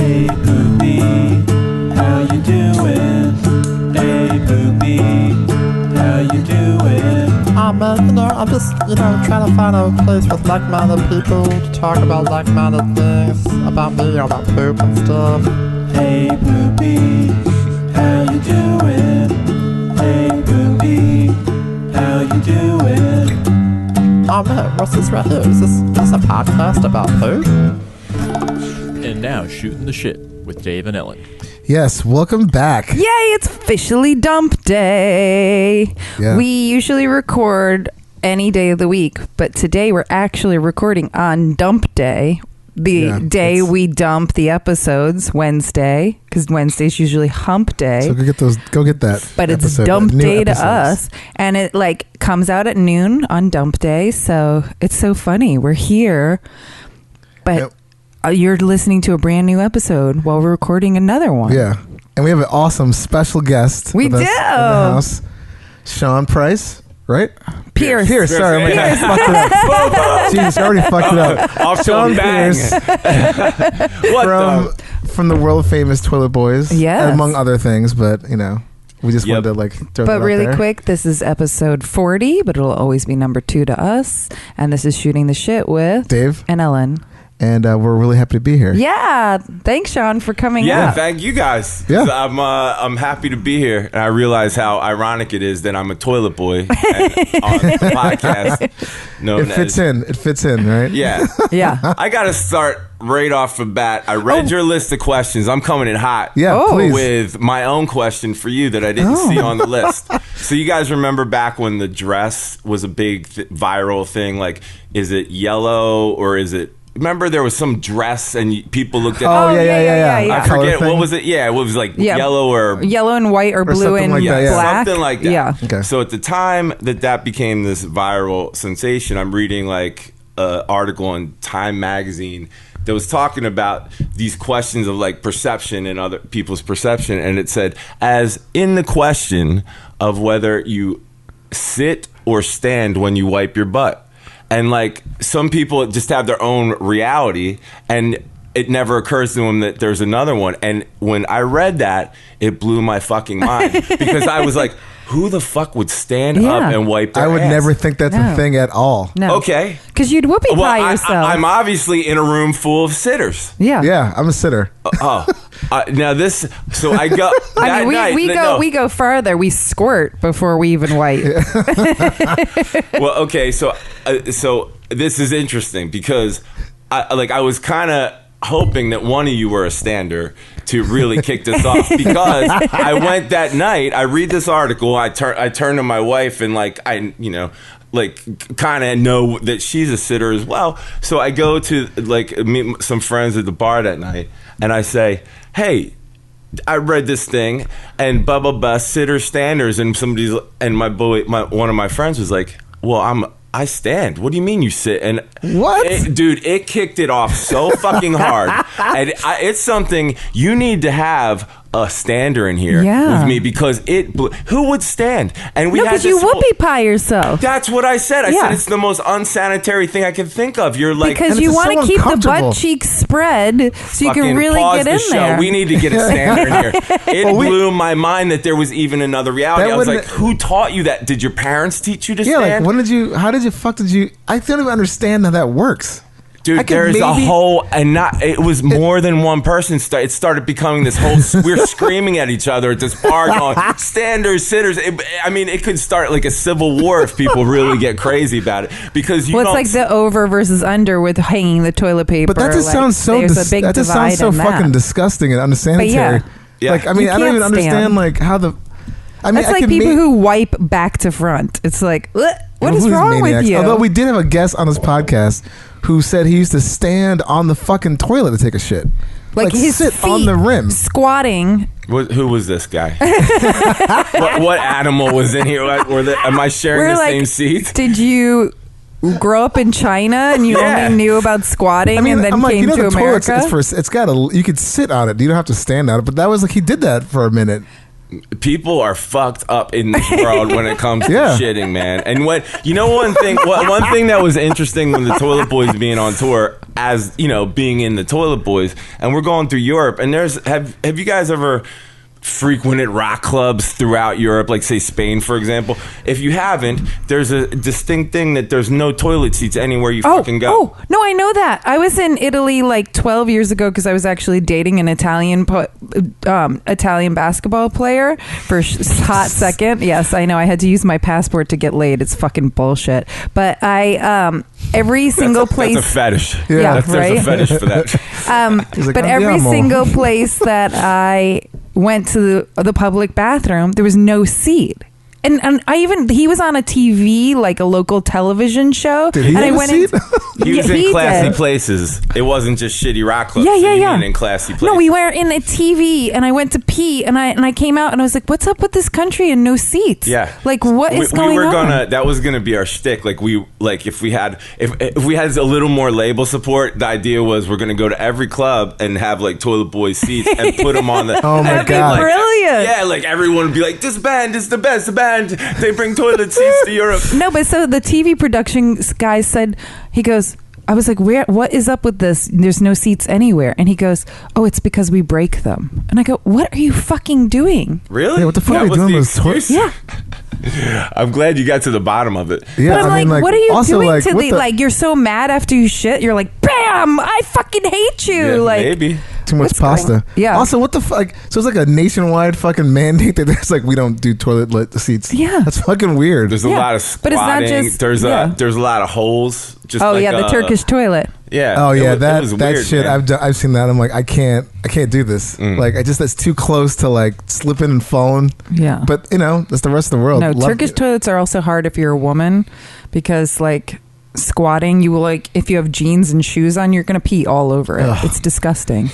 Hey Poopy, how you doing? Hey Poopy, how you doing? I'm just, trying to find a place with like-minded people to talk about like-minded things about me, about poop and stuff. Hey Poopy, how you doing? Hey Poopy, how you doing? Oh man, what's this right here? Is this a podcast about poop? And now, shooting the shit with Dave and Ellen. Yes, welcome back. Yay, it's officially dump day. Yeah. We usually record any day of the week, but today we're actually recording on dump day. The day we dump the episodes, Wednesday, because Wednesday's usually hump day. So go get that. But it's episode, dump new day to episodes. us, and it comes out at noon on dump day. So it's so funny. We're here, but you're listening to a brand new episode while we're recording another one. Yeah, and we have an awesome special guest. We with do. us in the house, Sean Price, right? Pierce. Sorry, I fucked it up. Jesus, I already fucked it up. Off to Sean a bang. Pierce from the world famous Toilet Boys, Yes. among other things. But we just wanted to throw that But out really there. quick, this is episode 40, but it'll always be number 2 to us. And this is Shooting the Shit with Dave and Ellen. and we're really happy to be here. Yeah. Thanks, Sean, for coming Yeah, up. thank you guys. Yeah. I'm happy to be here, and I realize how ironic it is that I'm a toilet boy and on the podcast. It fits in, right? Yeah. Yeah. I got to start right off the bat. I read your list of questions. I'm coming in hot. Yeah, Oh. please. With my own question for you that I didn't see on the list. So you guys remember back when the dress was a big viral thing? Like, is it yellow or is it... Remember there was some dress and people looked at... Oh, yeah. I forget, what was it? Yeah, it was like yellow or... Yellow and white or blue something and like that, yeah. black. Something like that. Yeah. Okay. So at the time that became this viral sensation, I'm reading an article in Time magazine that was talking about these questions of perception and other people's perception. And it said, as in the question of whether you sit or stand when you wipe your butt. And some people just have their own reality, and it never occurs to them that there's another one. And when I read that, it blew my fucking mind because I was like, who the fuck would stand up and wipe their I would ass? never think that's a thing at all. No. Okay. Because you'd whoopie pie yourself. I'm obviously in a room full of sitters. Yeah. Yeah, I'm a sitter. Now this, so I go. I mean, we go further. We squirt before we even wipe. Well, okay, so this is interesting because I was kind of hoping that one of you were a stander to really kick this off because I went that night. I read this article. I turn to my wife and kind of know that she's a sitter as well. So I go to meet some friends at the bar that night, and I say, "Hey, I read this thing and blah blah blah, sitter standers," and one of my friends was like, "Well, I stand. What do you mean you sit?" And what? It kicked it off so fucking hard. And it's something you need to have a stander in here with me because who would stand? And we had because this you whoopie pie yourself. That's what I said. I said it's the most unsanitary thing I could think of. You're because you want to keep the butt cheeks spread so you can really get in there. We need to get a stander in here. It blew my mind that there was even another reality. I was like, who taught you that? Did your parents teach you to stand? When did you? How did you? Fuck did you? I don't even understand how that works. Dude, there's a whole, it was more than one person. It started becoming this whole, we're screaming at each other at this bar going, standers, sitters. It could start like a civil war if people really get crazy about it. Because it's like the over versus under with hanging the toilet paper. But that just sounds so, fucking disgusting and unsanitary. Yeah. I don't even understand how the... It's like people who wipe back to front. It's like, what is wrong with you? Although we did have a guest on this podcast who said he used to stand on the fucking toilet to take a shit. Like his sit feet on the rim. squatting. Who was this guy? what animal was in here? Am I sharing the same seat? Did you grow up in China and you only knew about squatting and then came to America? You could sit on it. You don't have to stand on it. But that was he did that for a minute. People are fucked up in this world when it comes to shitting, man. And one thing that was interesting when the Toilet Boys being on tour, as you know, being in the Toilet Boys, and we're going through Europe, and have you guys ever frequented rock clubs throughout Europe, like say Spain, for example? If you haven't, there's a distinct thing that there's no toilet seats anywhere you fucking go. Oh, no, I know that. I was in Italy like 12 years ago because I was actually dating an Italian basketball player for a hot second. Yes, I know. I had to use my passport to get laid. It's fucking bullshit. But every single place. That's a fetish. Yeah, There's right? a fetish for that. But every single place that I went to the public bathroom, there was no seat. And he was on a TV, like a local television show. Did he and have I went a seat? He was in classy did. places. It wasn't just shitty rock clubs. Yeah. In classy places. No, we were in a TV, and I went to pee, and I came out, and I was like, "What's up with this country and no seats? Yeah, like what is going on?" That was gonna be our shtick. Like if we had a little more label support, the idea was we're gonna go to every club and have like Toilet Boys seats and put them on the. Oh my God. Brilliant. Yeah, like everyone would be like, "This band is the best band. They bring toilet seats to Europe." No, but so the TV production guy said, he goes, I was like, what is up with this? There's no seats anywhere. And he goes, oh, it's because we break them. And I go, what are you fucking doing? Really? Yeah, what the fuck are you doing with those toilets? Yeah. I'm glad you got to the bottom of it. Yeah, But I'm like, what are you also, doing like, to what the, like, you're so mad after you shit. You're like, bam, I fucking hate you. Yeah, like, maybe. Too much What's going pasta. on? Yeah. Also, what the fuck? So it's like a nationwide fucking mandate that there's like we don't do toilet seats. Yeah. That's fucking weird. There's a lot of But squatting. it's not just- there's yeah. there's a lot of holes. Just oh like, yeah, the Turkish toilet. Yeah. Oh yeah, it that was that weird, shit. man. I've seen that. I'm like, I can't do this. Like, that's too close to like slipping and falling. Yeah. But you know, that's the rest of the world. No, Love Turkish it. toilets are also hard if you're a woman because like squatting, you will like if you have jeans and shoes on, you're gonna pee all over it. Ugh. It's disgusting.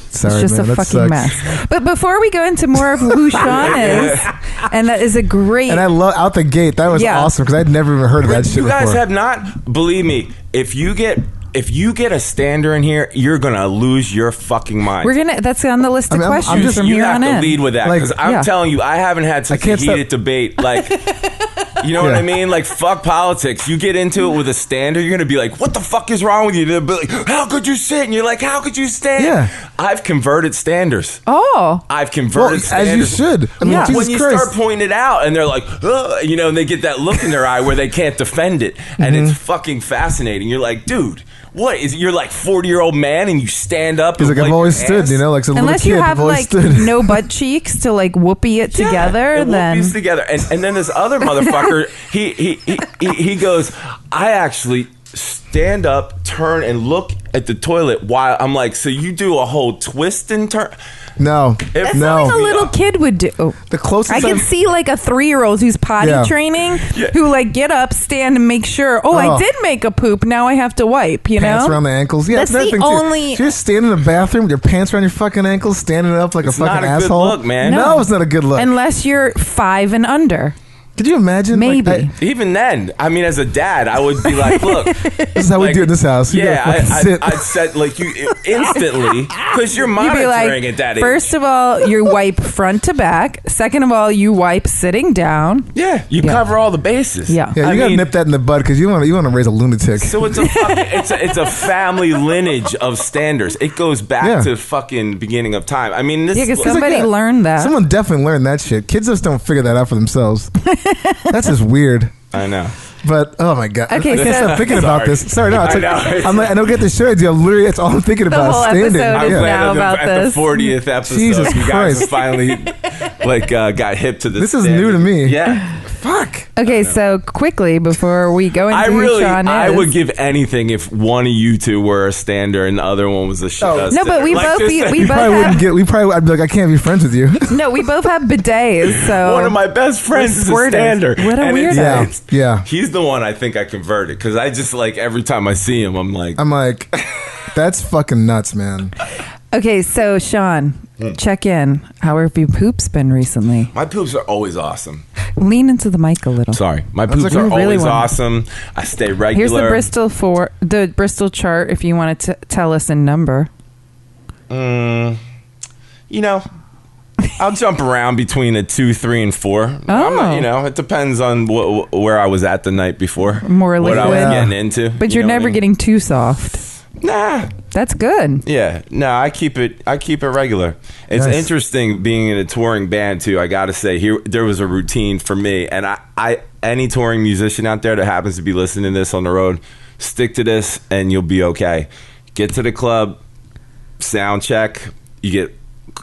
Sorry, It's just man, a that fucking sucks. mess. But before we go into more of who Sean is, and that is a great. And I love out the gate. That was Yeah. awesome because I'd never even heard of that shit You guys before. have not. Believe me, if you get a stander in here, you're gonna lose your fucking mind. we're gonna. That's on the list of I'm questions just- from you here have on to in. lead with that Like, because I'm yeah. telling you, I haven't had such a can't stop- heated debate. Like, you know what Yeah. I mean? Like, fuck politics. You get into it with a stander, you're gonna be like, "What the fuck is wrong with you?" They'll be like, "How could you sit?" And you're like, "How could you stand?" Yeah. I've converted standers. Oh, I've Well, converted as standers. you should. I mean, Yeah. Jesus When you Christ. start pointing it out and they're like, "Ugh," you know, and they get that look in their eye where they can't defend it, and Mm-hmm. it's fucking fascinating. You're like, dude, what is it? You're like 40-year-old man and you stand up. He's and like, I've wipe always your stood, ass? you know, like some unless little you kid. have I've always like stood. no butt cheeks to like whoopee it Yeah, together, it then whoopies together, and then this other motherfucker, he goes, I actually stand up, turn, and look at the toilet while I'm like, so you do a whole twist and turn? No, that's no. something a little kid would do. The closest I can I've- see like a 3-year-old who's potty Yeah. training who like get up, stand, and make sure. Oh, I Oh. did make a poop. Now I have to wipe. You pants know, around the ankles. Yeah, That's another the thing, too. only- If you're standing in the bathroom with your pants around your fucking ankles, standing up like It's a fucking not a good asshole. look, man. No, it's not a good look. unless you're 5 and under. Could you imagine? Like, Maybe. Even then, I mean, as a dad, I would be like, look, this is how we like, do it in this house. You yeah, gotta fucking sit. I'd set like you instantly because you're You'd monitoring be like, at that age. first of all, you wipe front to back. Second of all, you wipe sitting down. yeah, you Yeah. cover all the bases. Yeah. Yeah, I you gotta mean, nip that in the bud because you want to raise a lunatic. So it's a fucking, it's a family lineage of standards. It goes back Yeah. to fucking beginning of time. I mean, this Yeah, because is somebody that. learned that. Someone definitely learned that shit. Kids just don't figure that out for themselves. That's just weird. I know. But oh my god! Okay, I can't so- stop thinking about Sorry. this. Sorry, no, it's I like know. I'm like I don't get the show idea. Literally, that's all I'm thinking The about. whole Standing. episode is Yeah. now about at this. the 40th episode, Jesus you guys Christ. have finally got hip to this. This is standard. new to me. Yeah. Fuck. Okay, so quickly before we go into I who really, Sean is, I would give anything if one of you two were a stander and the other one was a No, but we both just- we We both probably wouldn't have get. We probably. I'd be like, I can't be friends with you. no, we both have bidets. So one of my best friends is a squirters. stander. What a And weirdo. Yeah, yeah. He's the one I think I converted because I just like every time I see him, I'm like, That's fucking nuts, man. Okay, so Sean, check in. How have your poops been recently? my poops are always awesome. Lean into the mic a little. Sorry, my That's poops okay. are We really always wanna- awesome. I stay regular. Here's the Bristol chart. If you want to tell us in number. You know, I'll jump around between a 2, 3, and 4. I'm not, you know, it depends on where I was at the night before. More what I was liquid. getting into. But you you're know what never I mean? getting too soft. Nah. That's good. Yeah, no, I keep it regular. It's Nice. interesting being in a touring band too. I gotta say, there was a routine for me, and I any touring musician out there that happens to be listening to this on the road, stick to this, and you'll be okay. Get to the club, sound check, you get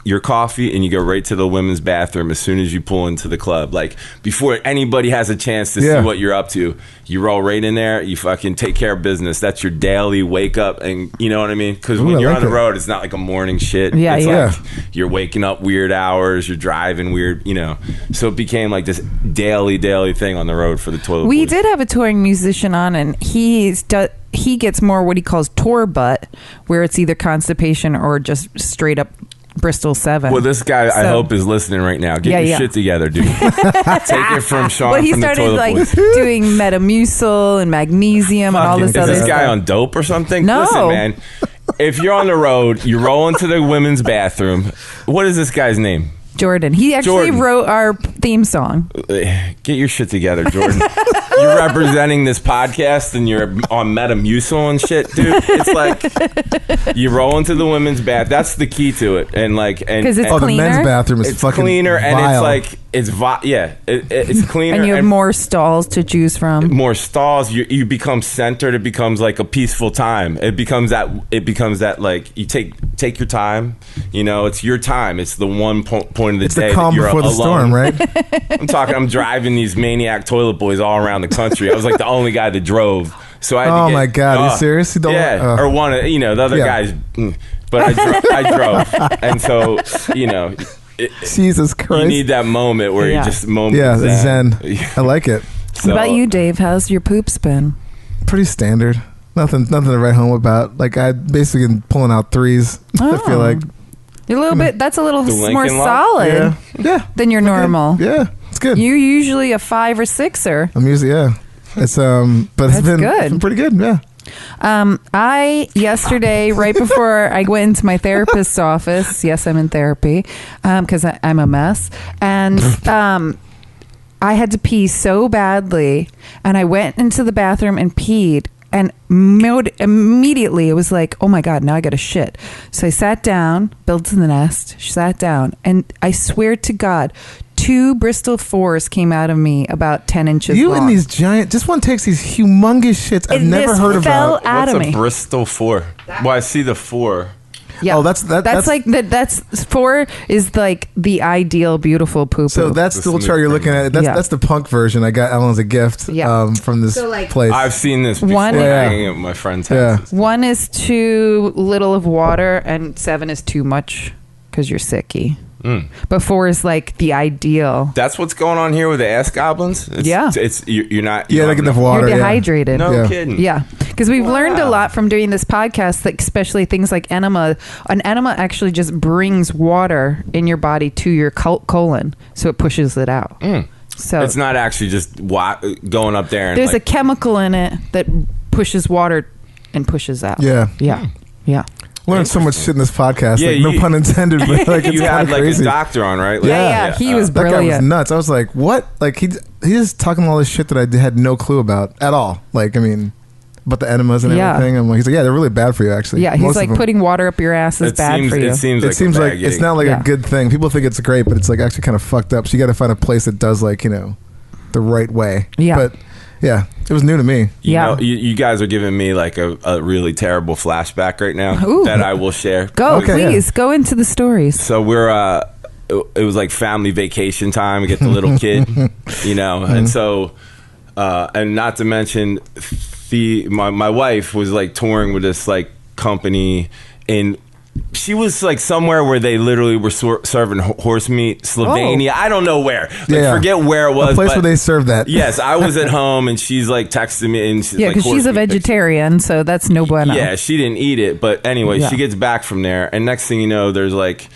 your coffee, and you go right to the women's bathroom as soon as you pull into the club. Like, before anybody has a chance to see what you're up to, you roll right in there, you fucking take care of business. That's your daily wake up, and you know what I mean? Because when you're on the road, it's not like a morning shit. Yeah, it's yeah. like you're waking up weird hours, you're driving weird, you know. So it became like this daily thing on the road for the Toilet We Boys. did have a touring musician on, and he gets more what he calls tour butt, where it's either constipation or just straight up Bristol 7. Well, this guy, I So- hope, is listening right now. Get your shit together, dude. Take it from Sean Well, he from the started Toilet like Boys. doing Metamucil and magnesium and all this Is other this guy stuff. on dope or something? No. Listen, man. If you're on the road, you roll into the women's bathroom. What is this guy's name? Jordan. He actually Jordan. wrote our theme song. Get your shit together, Jordan. You're representing this podcast and you're on Metamucil and shit, dude. It's like you roll into the women's bath. That's the key to it, and like, and 'Cause it's Oh, the cleaner? men's bathroom is it's fucking cleaner, and vile. it's like it's cleaner, And you have more stalls to choose from. more stalls. You become centered. It becomes like a peaceful time. It becomes that like you take your time. You know, it's your time. It's the one point of the It's day the calm that you're before the alone. storm, right? I'm driving these maniac toilet boys all around the country. I was like the only guy that drove. So I had to Oh get- my God, are you serious? You don't- yeah, or one of, the other Yeah. guys. But I drove. And so, Jesus Christ. you need that moment where Yeah. you just moment Yeah, of zen. I like it. So, What about you, Dave? How's your poop spin? Pretty standard. Nothing to write home about. Like, I basically been pulling out threes. I feel like. You're a little bit. That's a little The more Lincoln Log? solid Yeah. than your normal. Yeah. It's good. You're usually a 5 or 6er. I'm usually, It's but it's That's been, good. it's been pretty good. Yeah. I yesterday, right before I went into my therapist's office, yes, I'm in therapy, because I'm a mess, and I had to pee so badly, and I went into the bathroom and peed, and immediately it was like, oh my God, now I got to shit. So I sat down, built to the nest, sat down, and I swear to God, 2 Bristol 4s came out of me about 10 inches You long. and these giant, this one takes these humongous shits I've And never this heard fell about. out what's of a me. Bristol 4? Well, I see the 4. Yeah. Oh, that's like that's 4 is like the ideal beautiful poo poo. So that's The the little smooth chart you're looking criminal. at. That's Yeah. that's the punk version. I got Ellen as a gift Yeah. from this So, like- place. I've seen this before. One- Yeah. hanging at my friend's Yeah. house. 1 is too little of water, and 7 is too much because you're sicky. But 4 is like the ideal. That's what's going on here with the ass goblins. Yeah. You're not. yeah, don't like have enough enough water. You're yeah. dehydrated. No Yeah. kidding. Yeah, because we've learned a Wow. lot from doing this podcast, like especially things like enema. An enema actually just brings water in your body to your colon, so it pushes it out. So It's not actually just going up there and there's a like, chemical in it that pushes water and pushes out. Yeah. Yeah. Learned so much shit in this podcast. Yeah, like, no you- pun intended, but like it's you kind had of like crazy. a doctor on, right? Like, Yeah, he was That guy was brilliant. nuts. I was like, what? Like he's just talking all this shit that I had no clue about at all. Like, I mean, about the enemas and Yeah. everything. I'm like, he's like, yeah, they're really bad for you, actually. Yeah, he's Most of like them. putting water up your ass is It bad seems, for you. It seems like It seems a like bad it's gig. not like Yeah. a good thing. People think it's great, but it's like actually kind of fucked up. So you got to find a place that does like the right way. Yeah. But yeah, it was new to me. You Yeah. know, you guys are giving me like a really terrible flashback right now Ooh. that I will share. Go, Okay, please, go into the stories. So we're it was like family vacation time. We get the little kid, and so and not to mention my wife was like touring with this like company, and she was like somewhere where they literally were serving horse meat, Slovenia. I don't know where. Like, Yeah. forget where it was. A place but where they serve that. yes, I was at home, and she's like texting me, and she's Yeah, like, because she's a horse meat. vegetarian, so that's no bueno. Yeah, she didn't eat it, but anyway, Yeah. she gets back from there, and next thing you know, there's like,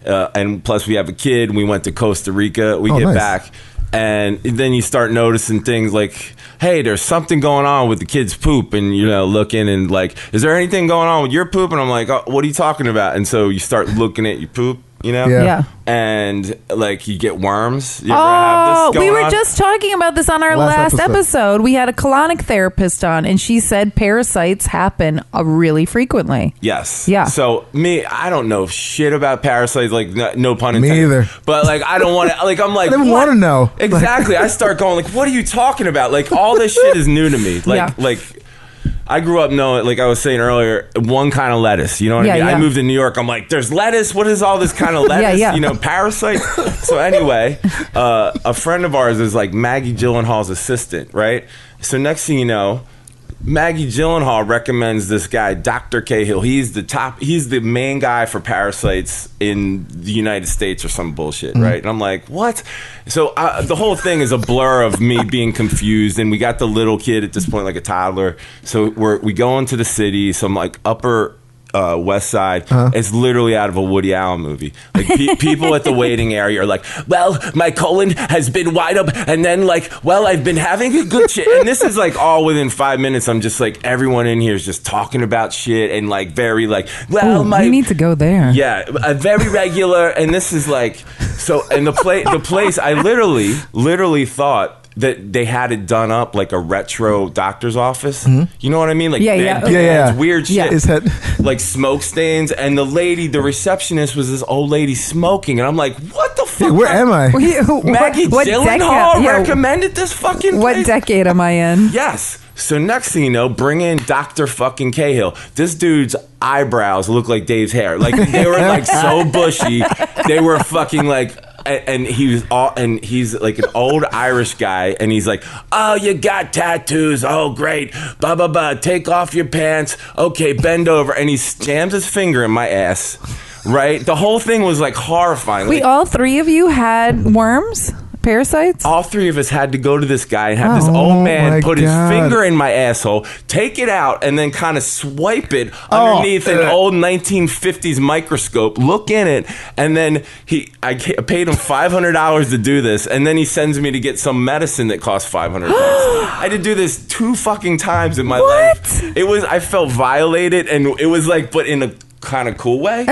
and plus we have a kid. We went to Costa Rica. We Oh, get nice. back, and then you start noticing things like, hey, there's something going on with the kid's poop, and looking and like, is there anything going on with your poop? And I'm like, oh, what are you talking about? And so you start looking at your poop, you know? Yeah. And like you get worms. You ever have this we going were on? just talking about this on our Last last episode. episode. We had a colonic therapist on, and she said parasites happen really frequently. Yes. Yeah. So I don't know shit about parasites. Like no pun intended. Me either. But like I don't want to. Like I'm like I didn't what? want to know. Exactly. I start going like, what are you talking about? Like all this shit is new to me. Like I grew up knowing, like I was saying earlier, one kind of lettuce. You know what I mean? Yeah. I moved to New York. I'm like, there's lettuce. What is all this kind of lettuce? Yeah. You know, parasites. So anyway, a friend of ours is like Maggie Gyllenhaal's assistant, right? So next thing you know, Maggie Gyllenhaal recommends this guy, Dr. Cahill. He's the main guy for parasites in the United States or some bullshit, right? And I'm like, what? So the whole thing is a blur of me being confused, and we got the little kid at this point, like a toddler. So we go into the city, some like upper West Side. It's literally out of a Woody Allen movie. Like people at the waiting area are like, well, my colon has been wide up, and then like, well, I've been having a good shit. And this is like all within 5 minutes. I'm just like, everyone in here is just talking about shit and like very like, well, We need to go there. yeah, a very regular. And this is like, so, and the place, I literally thought that they had it done up like a retro doctor's office. You know what I mean? Like Yeah. weird shit. Yeah. His head. Like smoke stains, and the receptionist was this old lady smoking, and I'm like, what the fuck? Where am I? Maggie Gyllenhaal recommended this fucking What place? decade am I in? Yes. So next thing you know, bring in Dr. fucking Cahill. This dude's eyebrows look like Dave's hair. Like they were like so bushy. They were fucking like, and he's like an old Irish guy, and he's like, oh, you got tattoos, oh great, blah blah blah, take off your pants, okay, bend over, and he jams his finger in my ass, right? The whole thing was like horrifying. Wait, Like, all three of you had worms? Parasites? all three of us had to go to this guy and have this Oh old my man put his God. finger in my asshole, take it out, and then kind of swipe it underneath an old 1950s microscope, look in it, and then I paid him $500 to do this, and then he sends me to get some medicine that costs $500. I had to do this 2 fucking times in my life. I felt violated, and it was like, but in a kind of cool way.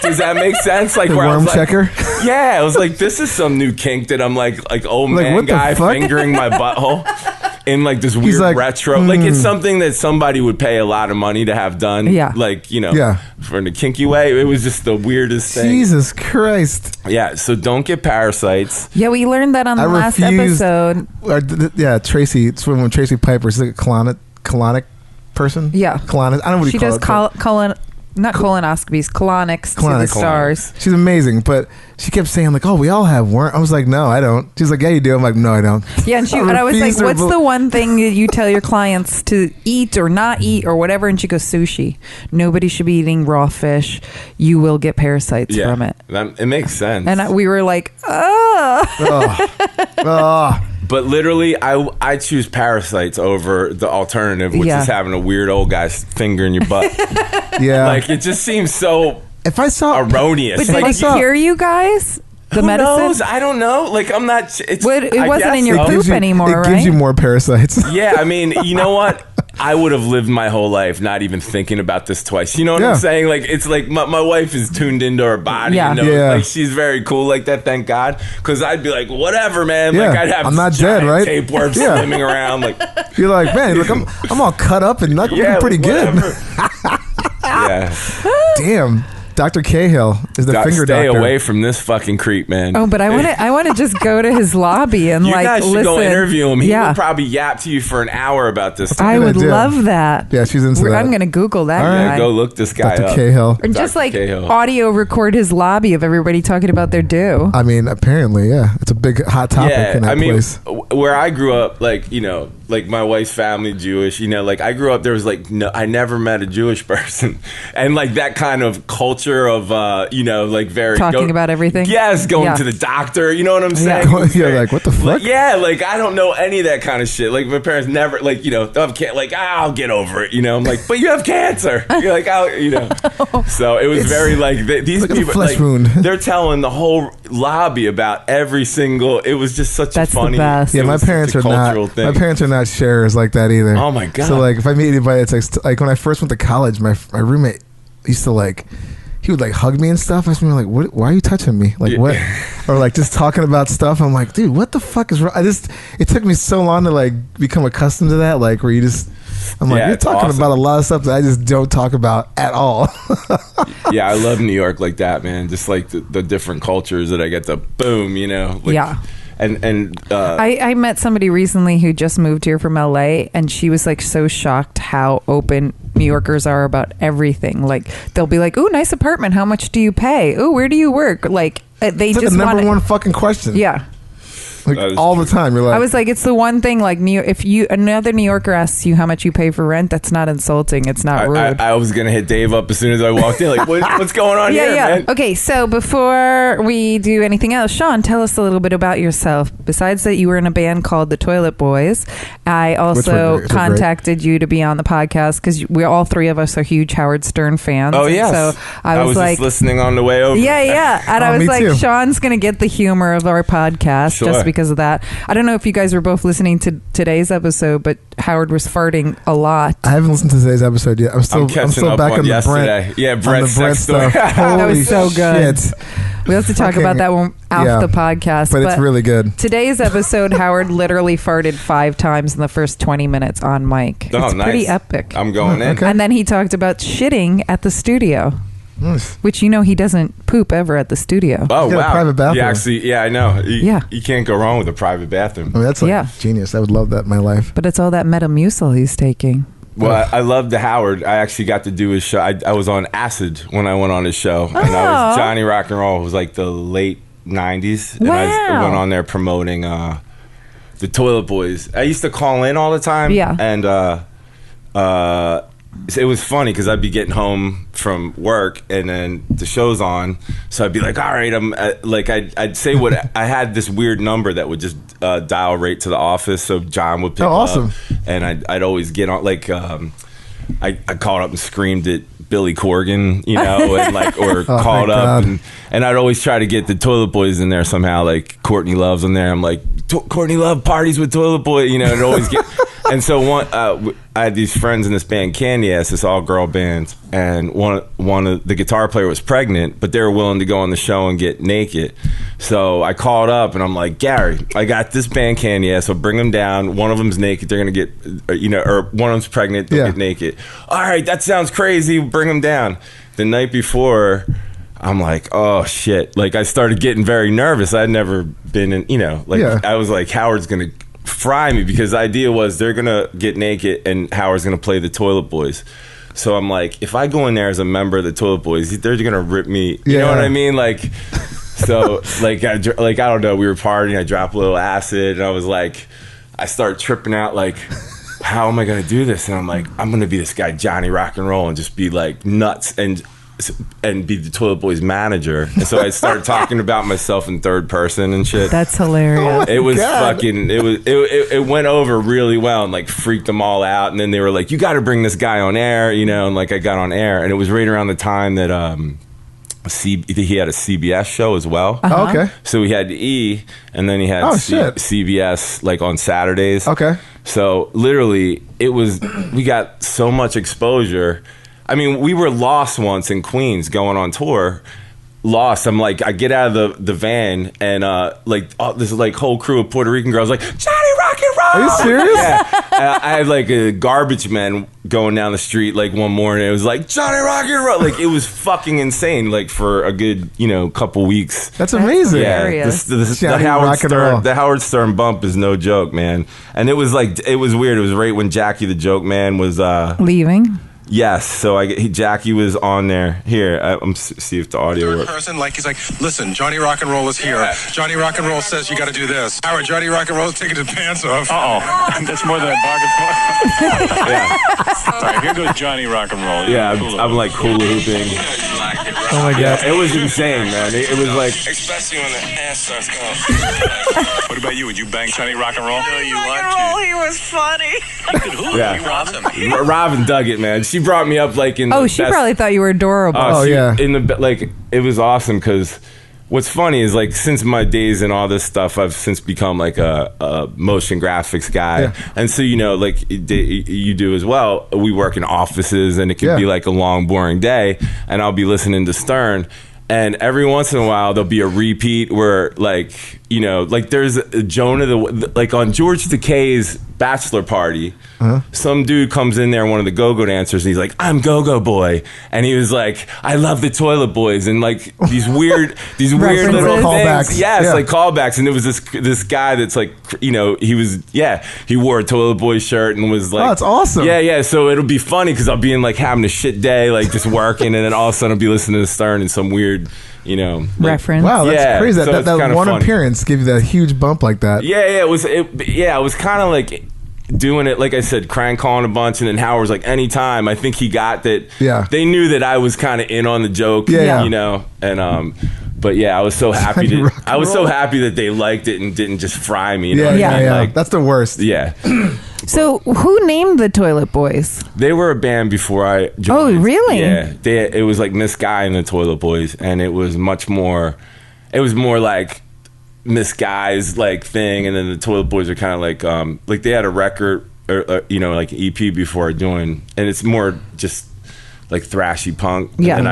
Does that make sense? Like The where I worm was like, checker? yeah, I was like, this is some new kink that I'm like old Like, man what the guy fuck? fingering my butthole in like this weird like, retro. Like it's something that somebody would pay a lot of money to have done. Yeah. Like, you know, Yeah. for in a kinky way. It was just the weirdest thing. Jesus Christ. Yeah, so don't get parasites. Yeah, we learned that on the I last refused- episode. Yeah, Tracy. It's when Tracy Piper. She's like a colonic person. Yeah. Colonic. I don't know what She you call does it. not colonoscopies, colonics to the Colonics. stars. She's amazing, but she kept saying like, "Oh, we all have worm." I was like, "No, I don't." She's like, "Yeah, you do." I'm like, "No, I don't." Yeah, and I was like, refused her what's bel- the one thing that you tell your clients to eat or not eat or whatever? And she goes, sushi. Nobody should be eating raw fish. You will get parasites from it. It makes sense. And we were like, oh. Oh, But literally, I choose parasites over the alternative, which Yeah. is having a weird old guy's finger in your butt. yeah. Like it just seems so if I saw erroneous. But did Like, it cure you guys? The who medicine? knows? I don't know. Like I'm not. It's, Well, it I wasn't guess in your so. poop gives you- anymore, it right? gives you more parasites. Yeah, I mean, you know what? I would have lived my whole life not even thinking about this twice. You know what Yeah. I'm saying? Like it's like my wife is tuned into her body. Yeah. You know? Yeah. Like she's very cool like that. Thank God. Because I'd be like, whatever, man. Yeah. Like I'd have I'm not giant dead, right? tapeworms Yeah. swimming around. Like You're like, man, look, I'm all cut up and looking pretty good. whatever. Yeah. Damn, Dr. Cahill is the finger Stay doctor. away from this fucking creep, man. Oh, but I want to just go to his lobby and You like guys should listen. go interview him. He Yeah. would probably yap to you for an hour about this. I Good would idea. love that. Yeah, she's into that. I'm going to Google that All right. guy. Go look this guy Dr. up. Cahill. And just Dr. like Cahill. audio record his lobby of everybody talking about their do. I mean, apparently, yeah, it's a big hot topic in that I mean, place. where I grew up, like, you know, like my wife's family Jewish, you know, like I grew up, there was like, no, I never met a Jewish person. And like that kind of culture of, you know, like very. Talking about everything? Yes, going Yeah. to the doctor, you know what I'm saying? Yeah. It was Yeah, like, what the fuck? Like, yeah, like I don't know any of that kind of shit. Like my parents never, like, you know, like, I'll get over it, you know? I'm like, but you have cancer. You're like, you know. So it was very like, these like a people, flesh like, wound. they're telling the whole lobby about every single, it was just such That's a the funny. best. Yeah, it my was such parents a are not. cultural thing. My parents are not sharers like that either. Oh, my God. So like, if I meet anybody, it's like when I first went to college, my roommate used to like. he would like hug me and stuff. I was like, what? Why are you touching me? Like what? Or like just talking about stuff. I'm like, dude, what the fuck is wrong? It took me so long to like become accustomed to that. Like where you just, I'm like, you're talking about a lot of stuff that I just don't talk about at all. Yeah, I love New York like that, man. Just like the different cultures that I get to boom, you know. Like, yeah. And I met somebody recently who just moved here from LA, and she was like so shocked how open New Yorkers are about everything. Like they'll be like, "Ooh, nice apartment. How much do you pay? Ooh, where do you work?" Like they it's just like the number want one fucking question. Yeah. Like all the time, you're like. I was like, it's the one thing. Like, if another New Yorker asks you how much you pay for rent, that's not insulting. It's not rude. I was gonna hit Dave up as soon as I walked in. Like, what's going on here, man? Okay, so before we do anything else, Sean, tell us a little bit about yourself. Besides that, you were in a band called the Toilet Boys. I also contacted you to be on the podcast because we're all three of us are huge Howard Stern fans. Oh yeah. So I was like, just listening on the way over. Yeah. And I was like, too. Sean's gonna get the humor of our podcast just because of that. I don't know if you guys were both listening to today's episode, but Howard was farting a lot. I haven't listened to today's episode yet. I'm still back on the Brent. Yeah, Brent's sex stuff. That was so good. Shit. We have to talk about that one off the podcast. But it's really good. Today's episode, Howard literally farted 5 times in the first 20 minutes on mic. Oh, it's nice. pretty epic. I'm going in. Okay. And then he talked about shitting at the studio. Nice. Which he doesn't poop ever at the studio. Oh, He's got wow. a private bathroom. Yeah, actually, I know. Yeah. You can't go wrong with a private bathroom. I mean, that's like genius. I would love that in my life. But it's all that Metamucil he's taking. Well, I love the Howard. I actually got to do his show. I was on acid when I went on his show. And I was Johnny Rock and Roll. It was like the late 90s. And I went on there promoting the Toilet Boys. I used to call in all the time. Yeah. And it was funny because I'd be getting home from work and then the show's on. So I'd be like, all right, I'd say what I had this weird number that would just dial right to the office. So John would pick awesome. up. And I'd always get on, like, I called up and screamed at Billy Corgan, you know, and like, or called up and I'd always try to get the Toilet Boys in there somehow, like Courtney Love's in there. I'm like, Courtney Love parties with Toilet Boy, you know, and always get. And so I had these friends in this band, Candy Ass, this all-girl band, and one of the guitar player was pregnant, but they were willing to go on the show and get naked. So I called up and I'm like, Gary, I got this band, Candy Ass, so bring them down. One of them's naked, they're gonna get, or one of them's pregnant, they'll get naked. All right, that sounds crazy. Bring them down. The night before, I'm like, oh shit! Like I started getting very nervous. I'd never been in, I was like, Howard's gonna fry me because the idea was they're gonna get naked and Howard's gonna play the Toilet Boys. So I'm like, if I go in there as a member of the Toilet Boys, they're gonna rip me. You know what I mean? Like, so like I don't know. We were partying. I dropped a little acid, and I was like, I start tripping out. Like, how am I gonna do this? And I'm like, I'm gonna be this guy Johnny Rock and Roll and just be like nuts and be the Toilet Boys manager. And so I started talking about myself in third person and shit. That's hilarious. It was fucking, it went over really well and like freaked them all out. And then they were like, you got to bring this guy on air, and like I got on air. And it was right around the time that he had a CBS show as well. Oh, okay. So he had E, and then he had CBS like on Saturdays. Okay. So literally, we got so much exposure. I mean, we were lost once in Queens going on tour. Lost. I'm like, I get out of the van and this like whole crew of Puerto Rican girls like, Johnny Rock and Roll. Are you serious? Yeah. I had like a garbage man going down the street like one morning. It was like Johnny Rock and Roll. Like it was fucking insane. Like for a good couple weeks. That's amazing. Yeah, the Howard Stern bump is no joke, man. And it was weird. It was right when Jackie the Joke Man was leaving. Yes, so Jackie was on there. Here, I'm see if the audio works. Person, he's like, listen, Johnny Rock and Roll is here. Yeah. Johnny Rock and Roll says you got to do this. Howard, Johnny Rock and Roll is taking his pants off. That's more than a bargain for. Yeah. All right, here goes JohnnyCk and Roll. Yeah, I'm like hula hooping. Oh my god, it was insane, man. It was like, especially when the ass starts going. What about you? Would you bang Johnny Rock and Roll? No, you want to. He was funny. Yeah. Robin dug it, man. She brought me up like in. She probably thought you were adorable. In the it was awesome because what's funny is like since my days and all this stuff, I've since become like a motion graphics guy, and so like you do as well. We work in offices, and it can be like a long, boring day, and I'll be listening to Stern. And every once in a while, there'll be a repeat where, like, like there's Jonah, like on George Takei's bachelor party, some dude comes in there, one of the go-go dancers, and he's like, "I'm Go-Go Boy," and he was like, "I love the Toilet Boys," and like these weird little callbacks. things, like callbacks. And it was this guy that's like, he wore a Toilet Boy shirt and was like, "Oh, that's awesome." Yeah. So it'll be funny because I'll be in like having a shit day, like just working, and then all of a sudden I'll be listening to Stern and some weird, reference. Wow, that's crazy. So That one funny. appearance gave you that huge bump like that. Yeah, it was kind of like doing it, like I said, crank calling a bunch, and then Howard was like, anytime. I think he got that. Yeah, they knew that I was kind of in on the joke. And but yeah, I was so happy that they liked it and didn't just fry me. Like, that's the worst. Yeah. So who named the Toilet Boys? They were a band before I joined. Oh, really? Yeah. It was like Miss Guy and the Toilet Boys, and it was more like Miss Guy's like thing, and then the Toilet Boys are kind of like they had a record or like an EP before I joined, and it's more just like thrashy punk. Yeah. And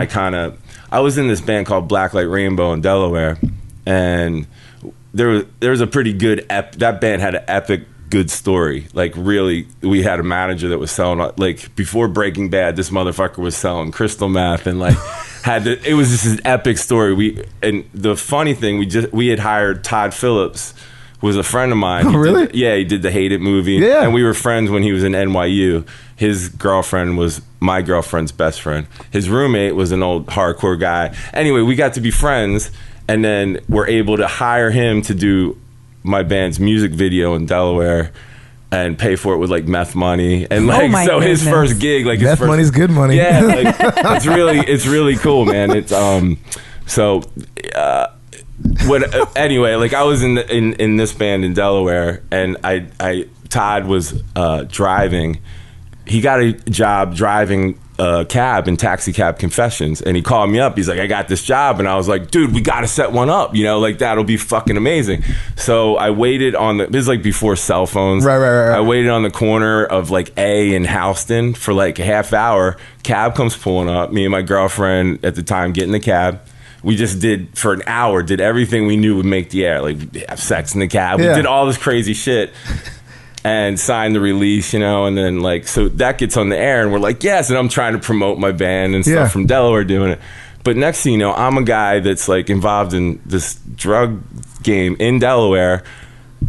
I was in this band called Blacklight Rainbow in Delaware, and there was a pretty good that band had an epic good story. Like really, we had a manager that was selling, like before Breaking Bad, this motherfucker was selling crystal meth and like it was just an epic story. And the funny thing, we had hired Todd Phillips, who was a friend of mine. Oh, really? He did the Hate It movie. Yeah. And we were friends when he was in NYU. His girlfriend was my girlfriend's best friend. His roommate was an old hardcore guy. Anyway, we got to be friends, and then we're able to hire him to do my band's music video in Delaware and pay for it with like meth money, and like his first gig, like meth money's good money. Yeah, like, it's really cool, man. It's anyway, like I was in this band in Delaware, and Todd was driving. He got a job driving a cab in Taxi Cab Confessions, and he called me up. He's like, "I got this job," and I was like, "Dude, we got to set one up. Like that'll be fucking amazing." So I waited this is like before cell phones. Right. I waited on the corner of like A and Houston for like a half hour. Cab comes pulling up. Me and my girlfriend at the time get in the cab. We just did for an hour, did everything we knew would make the air. Like we have sex in the cab. We did all this crazy shit. And signed the release, and then like, so that gets on the air, and we're like, yes, and I'm trying to promote my band and stuff from Delaware doing it. But next thing you know, I'm a guy that's like involved in this drug game in Delaware,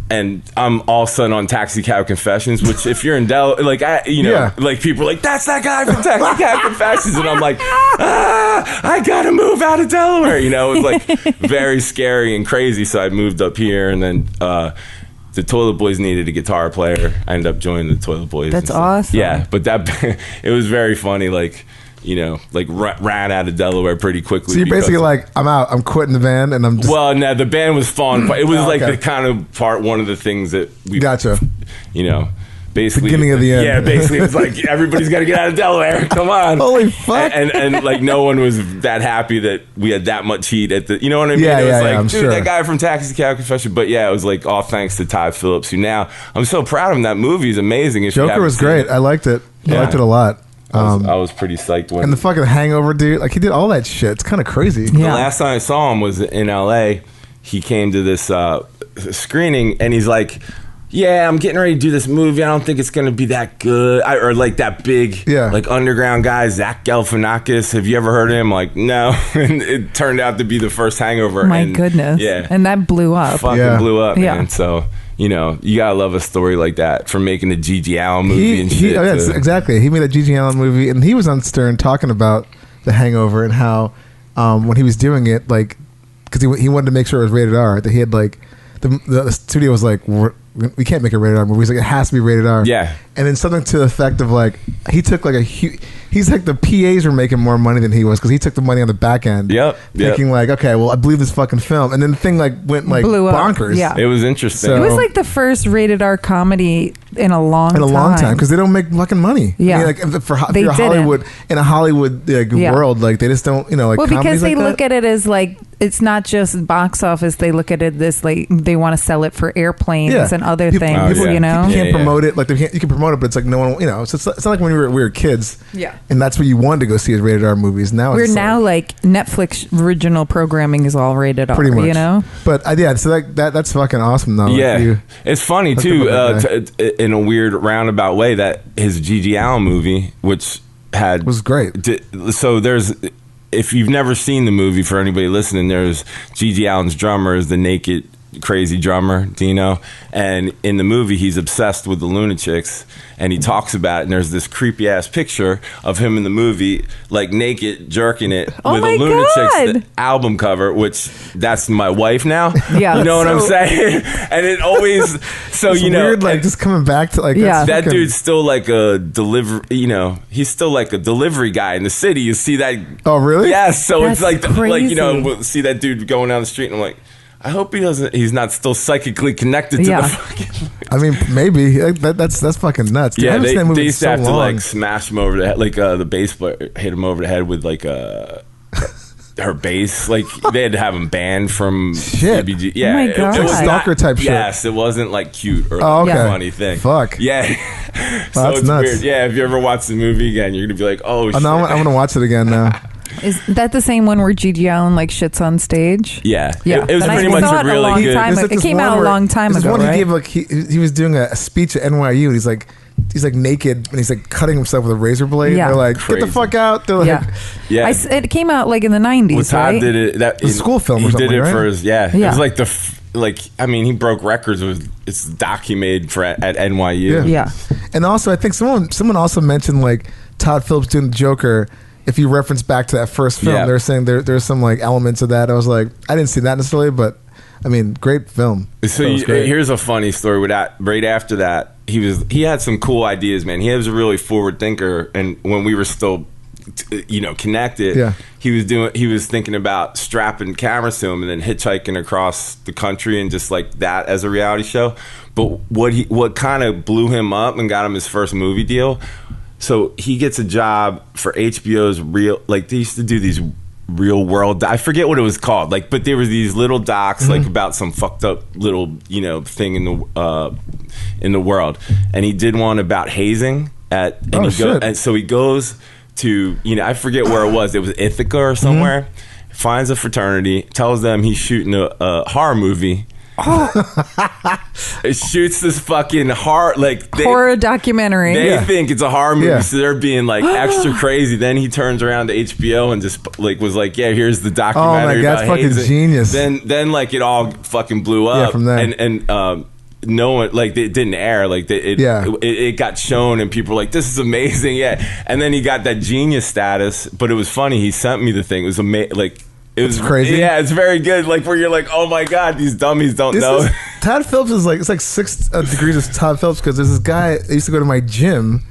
and I'm all of a sudden on Taxi Cab Confessions, which if you're in Delaware, like, like people are like, that's that guy from Taxi Cab Confessions, and I'm like, I gotta move out of Delaware, it was like very scary and crazy, so I moved up here, and then, the Toilet Boys needed a guitar player. I ended up joining the Toilet Boys. That's awesome. Yeah, but it was very funny. Like, ran out of Delaware pretty quickly. So you're basically like, I'm out. I'm quitting the band, and I'm just. Well, no, the band was falling apart. It was the kind of part. One of the things that we gotcha. Basically, beginning of the end. Yeah, basically, it's like everybody's got to get out of Delaware. Come on. Holy fuck! And like no one was that happy that we had that much heat at the. You know what I mean? Yeah, it was like, I'm dude, sure. that guy from Taxi Cab Confession. But yeah, it was like all thanks to Todd Phillips, who now I'm so proud of him. That movie is amazing. Joker was great. I liked it. I liked it a lot. I was pretty psyched when. And the fucking Hangover dude, like he did all that shit. It's kind of crazy. The last time I saw him was in LA. He came to this screening, and he's like, yeah, I'm getting ready to do this movie. I don't think it's going to be that good. Or like that big, like underground guy, Zach Galifianakis. Have you ever heard of him? Like, no. And it turned out to be the first Hangover. My goodness. Yeah. And that blew up. Fucking blew up, man. So, you got to love a story like that, from making a G.G. Allen movie and shit. Yes, exactly. He made a G.G. Allen movie, and he was on Stern talking about The Hangover and how when he was doing it, like, because he wanted to make sure it was rated R, that he had like, the studio was like, we can't make a rated R movie. He's like, it has to be rated R. Yeah. And then something to the effect of like, he took like he's like, the PAs were making more money than he was, because he took the money on the back end. Thinking like, okay, well, I believe this fucking film. And then the thing like went like blew bonkers. Up. Yeah. It was interesting. It was like the first rated R comedy in a long time. Because they don't make fucking money. Yeah. I mean, like if you're Hollywood, in a Hollywood world, like they just don't, like, well, because comedies they like look at it as like it's not just box office. They look at it this like they want to sell it for airplanes and other things. You know, you can't promote it like you can promote it, but it's like no one. You know, it's not like when we were kids. Yeah, and that's what you wanted to go see is rated R movies. Now we're now like Netflix original programming is all rated R. Pretty much, you know. But so that's fucking awesome though. Yeah, it's funny too in a weird roundabout way that his Gigi Allen movie, which was great. So there's. If you've never seen the movie, for anybody listening, there's Gigi Allen's drummer is the naked, crazy drummer, Dino. And in the movie, he's obsessed with the Lunatics, and he talks about it. And there's this creepy ass picture of him in the movie, like naked, jerking it with a Lunatics album cover, which that's my wife now. Yeah, you know what I'm saying? And it always it's weird, like just coming back to like that dude's still like a delivery. You know, he's still like a delivery guy in the city. You see that? Oh, really? Yes. So that's it's like crazy. we'll see that dude going down the street, and I'm like, I hope he's not still psychically connected to the fucking. I mean, maybe that's fucking nuts. Dude, yeah, they used to have to like smash him over the head, like the bass player hit him over the head with like her bass. Like they had to have him banned from CBG. Yeah, oh my God. It was stalker type shit. Yes, it wasn't like cute or like a funny thing. Fuck. Yeah. So that's it's nuts. weird. Yeah, if you ever watch the movie again, you're gonna be like, oh shit. No, I'm gonna watch it again now. Is that the same one where Gigi Allen like shits on stage? Yeah. Yeah. It was pretty much a really good. It came out a long time ago. One right? he gave like he was doing a speech at NYU, and he's like naked and he's like cutting himself with a razor blade. Yeah. They're like, Crazy. get the fuck out. They're like, yeah. It came out like in the 90s, Todd right? did it. That a school film or something, He did it right? for his It was like he broke records with it's doc he made at NYU. Yeah. And also, I think someone also mentioned like Todd Phillips doing the Joker. If you reference back to that first film, they're saying there's some like elements of that. I was like, I didn't see that necessarily, but I mean, great film. So here's a funny story with that. Right after that, he had some cool ideas, man. He was a really forward thinker, and when we were still, connected, he was thinking about strapping cameras to him and then hitchhiking across the country and just like that as a reality show. But what kind of blew him up and got him his first movie deal. So he gets a job for HBO's they used to do these real world, I forget what it was called, but there was these little docs like about some fucked up little thing in the world, and he did one about hazing and so he goes to I forget where it was Ithaca or somewhere, finds a fraternity, tells them he's shooting a horror movie. It shoots this fucking horror documentary. They think it's a horror movie, so they're being like extra crazy. Then he turns around to HBO and just was like, "Yeah, here's the documentary." Oh my God, that's fucking genius. Then it all fucking blew up. From there. And no one it didn't air. It got shown and people were like, "This is amazing." Yeah, and then he got that genius status. But it was funny. He sent me the thing. It was amazing. It was crazy. Yeah, it's very good. Where you're like, oh my God, these dummies don't know. Todd Phillips is it's like 6 degrees of Todd Phillips because there's this guy that used to go to my gym.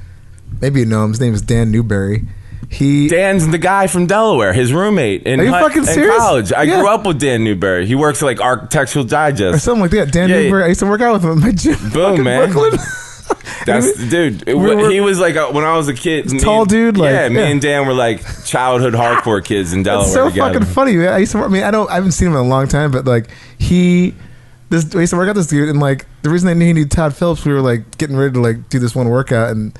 Maybe you know him. His name is Dan Newberry. Dan's the guy from Delaware, his roommate in college. I grew up with Dan Newberry. He works at Architectural Digest or something like that. Dan Newberry. I used to work out with him at my gym. Boom, man. Brooklyn. That's dude. He was when I was a kid. Tall dude. Me and Dan were like childhood hardcore kids in Delaware. It's so together. fucking funny. Man. I haven't seen him in a long time, but I used to work out this dude, and the reason I knew he knew Todd Phillips, we were getting ready to do this one workout, and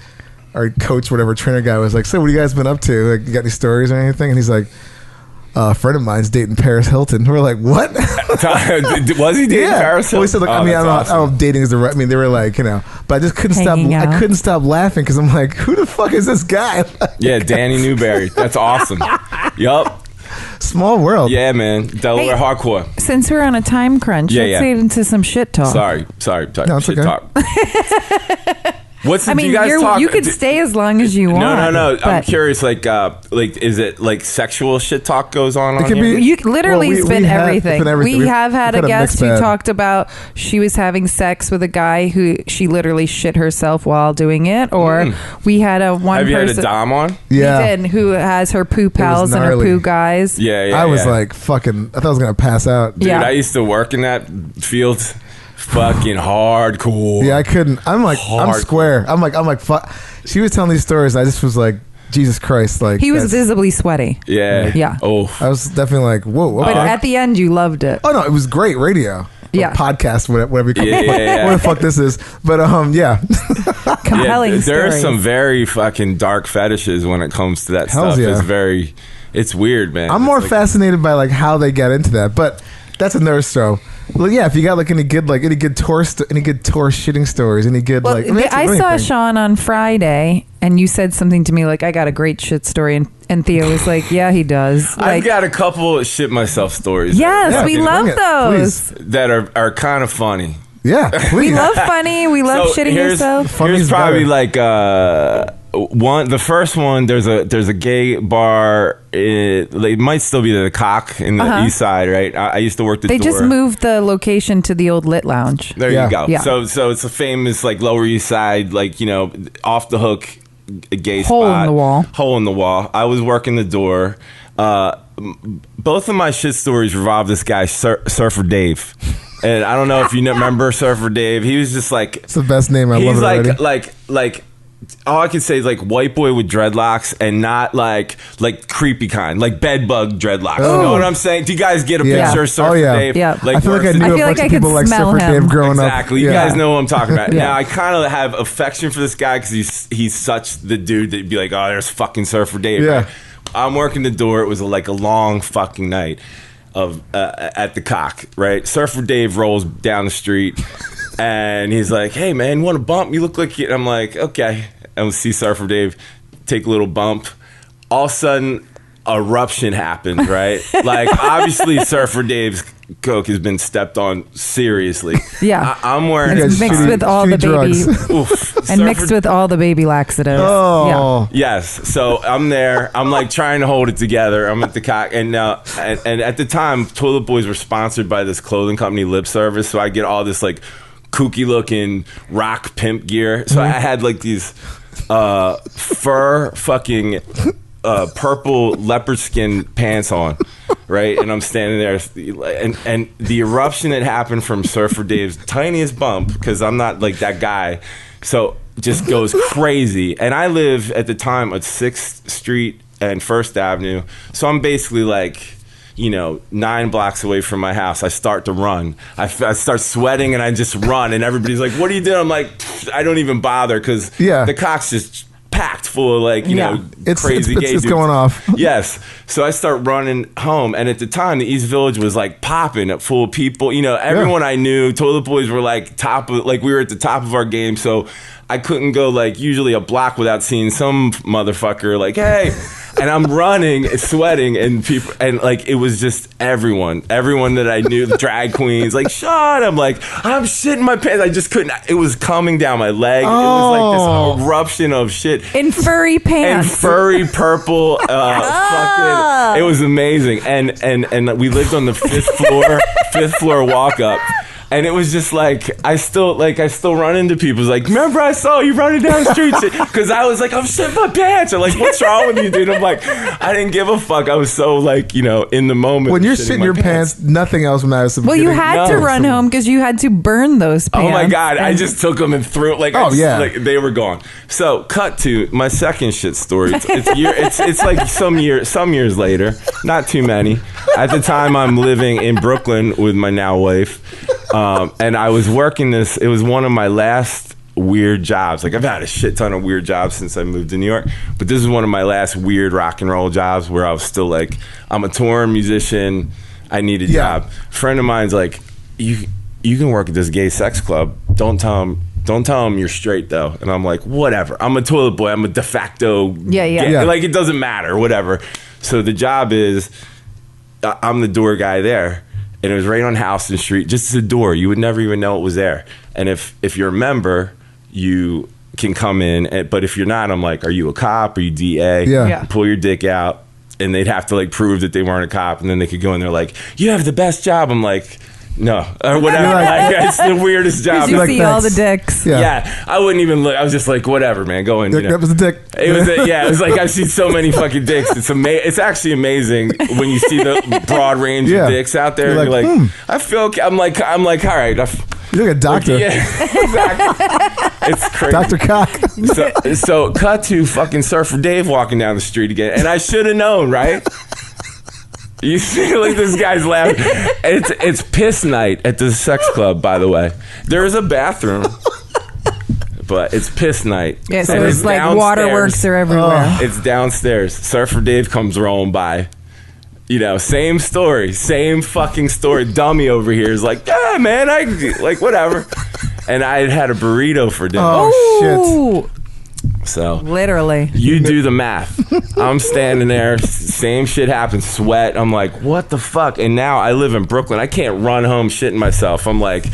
our coach, whatever trainer guy, was like, "So, what have you guys been up to? You got any stories or anything?" And he's like, a friend of mine's dating Paris Hilton. We're like, what? Was he dating Paris Hilton? Well, he said, I don't know if dating is the right. I mean, they were but I just couldn't stop. I couldn't stop laughing because I'm like, who the fuck is this guy? Yeah, Danny Newberry. That's awesome. Yup. Small world. Yeah, man. Delaware hardcore. Since we're on a time crunch, let's get into some shit talk. Sorry. No, it's shit okay. talk. You could stay as long as you want. No. I'm curious. Is it sexual shit talk goes on? It here? You literally spin everything. We have had a guest who bag. talked about she was having sex with a guy who she literally shit herself while doing it, or we had Have you had a dom on? Yeah, we did, who has her poo pals and her poo guys. Yeah. I was fucking. I thought I was gonna pass out. Dude, I used to work in that field. Fucking hardcore. Yeah, I couldn't. I'm square. I'm like, fuck. She was telling these stories. I just was Jesus Christ, like He was that's- visibly sweaty. Yeah. Yeah. Oh. I was definitely like, whoa. Okay. But at the end, you loved it. Oh no, it was great radio. Yeah. Or podcast, whatever you call Yeah, it. yeah, yeah. What the fuck this is. But yeah. Compelling there are stories. some very fucking dark fetishes when it comes to that Hells stuff. yeah. It's weird, man. I'm It's more like- fascinated by like how they get into that. But that's another show. Well, yeah, if you got like any good tour shitting stories, any good Well, like I saw anything. Sean on Friday, and you said something to me like, "I got a great shit story," and Theo was like, "Yeah, he does." I've Like, got a couple of shit myself stories. yes, Yeah, we bring love it, those. That are kind of funny. Yeah, We please. love funny. We love So shitting yourself. Funny's Here's probably better. like one. The first one, there's a gay bar. It might still be the Cock in the East Side, right? I used to work the They door. just moved the location to the old Lit Lounge. There Yeah. you go. Yeah. So it's a famous like Lower East Side, like off the hook gay Hole in spot. the wall. Hole in the wall. I was working the door. Both of my shit stories revolve this guy Surfer Dave. And I don't know if you remember Surfer Dave. He was just like It's the best name. I love he's it already. like all I can say is like white boy with dreadlocks and not like creepy kind, like bed bug dreadlocks. You know what I'm saying? Do you guys get a Yeah. picture of Surfer Oh, yeah. Dave? Yeah. I feel like I versus- knew I a feel bunch like of I could people like smell Surfer him. Dave growing Exactly. You up. guys know what I'm talking about. Yeah. Now, I kind of have affection for this guy because he's such the dude that'd be like, oh, there's fucking Surfer Dave. Yeah. Right? I'm working the door. It was like a long fucking night of at the Cock, right? Surfer Dave rolls down the street and he's like, hey, man, want a bump? You look like you... I'm like, okay. And we see Surfer Dave take a little bump. All of a sudden, eruption happens, right? Like, obviously, Surfer Dave's coke has been stepped on seriously. Yeah. I'm wearing... It's Yeah, mixed shitty- with all the shitty baby drugs. Oof. and Surfer- mixed with all the baby laxatives. Oh, Yes. So I'm there. I'm like trying to hold it together. I'm at the Cock. And at the time, Toilet Boys were sponsored by this clothing company, Lip Service. So I get all this like kooky looking rock pimp gear. So I had like these fur fucking purple leopard skin pants on, right? And I'm standing there, and the eruption that happened from Surfer Dave's tiniest bump, because I'm not like that guy, so just goes crazy. And I live at the time at 6th Street and 1st Avenue, so I'm basically like, 9 blocks away from my house. I start to run. I start sweating and I just run. And everybody's like, what are you doing? I'm like, I don't even bother because the Cock's just packed full of like, you know, crazy gay it's dudes. going off. Yes. So I start running home. And at the time, the East Village was like popping up full of people. Everyone I knew, Toilet Boys were like we were at the top of our game. So I couldn't go like usually a block without seeing some motherfucker like, hey. And I'm running, sweating, and people, and like it was just everyone that I knew, the drag queens, like Sean. I'm like, I'm shitting my pants. I just couldn't. It was coming down my leg. It was like this eruption of shit in furry and pants. furry purple. Fucking, it was amazing. And we lived on the 5th floor walk up. And it was just like I still run into people. It's like, remember I saw you running down the street? Because I was like, I'm shitting my pants. Or like, what's wrong with you, dude? I'm like, I didn't give a fuck. I was so like, in the moment. When you're shitting your pants, nothing else matters. Well, you had to run home because you had to burn those pants. Oh my God, I And- just took them and threw it. Like, like they were gone. So cut to my second shit story. It's like some years later, not too many. At the time, I'm living in Brooklyn with my now wife. And I was working this. It was one of my last weird jobs. Like I've had a shit ton of weird jobs since I moved to New York, but this is one of my last weird rock and roll jobs where I was still like, I'm a touring musician. I need a job. Friend of mine's like, you can work at this gay sex club. Don't tell him you're straight though. And I'm like, whatever. I'm a toilet boy. I'm a de facto. Gay. Like it doesn't matter. Whatever. So the job is, I'm the door guy there. And it was right on Houston Street, just as a door. You would never even know it was there. And if you're a member, you can come in. But if you're not, I'm like, are you a cop? Are you DA? Yeah. Pull your dick out. And they'd have to like prove that they weren't a cop. And then they could go in there like, you have the best job. I'm like, no. Or whatever. Like, it's the weirdest job. Because you see all the dicks. Yeah. I wouldn't even look. I was just like, whatever, man. Go in. That was a dick. It was it was like I've seen so many fucking dicks. It's actually amazing when you see the broad range of dicks out there. You're You're like, I feel okay. I'm like, all right. You're like a doctor. Yeah, exactly. It's crazy. Dr. Cock. So cut to fucking Surfer Dave walking down the street again. And I should have known, right? You see, like, this guy's laughing. It's piss night at the sex club, by the way. There is a bathroom, but it's piss night. Yeah, so And it's like downstairs. waterworks are everywhere. It's downstairs. Surfer Dave comes rolling by. You know, same story, same fucking story. Dummy over here is like, yeah, man, I like whatever. And I had a burrito for dinner. Oh, shit. So Literally. you do the math. I'm standing there, same shit happens, sweat. I'm like, what the fuck? And now I live in Brooklyn. I can't run home shitting myself. I'm like,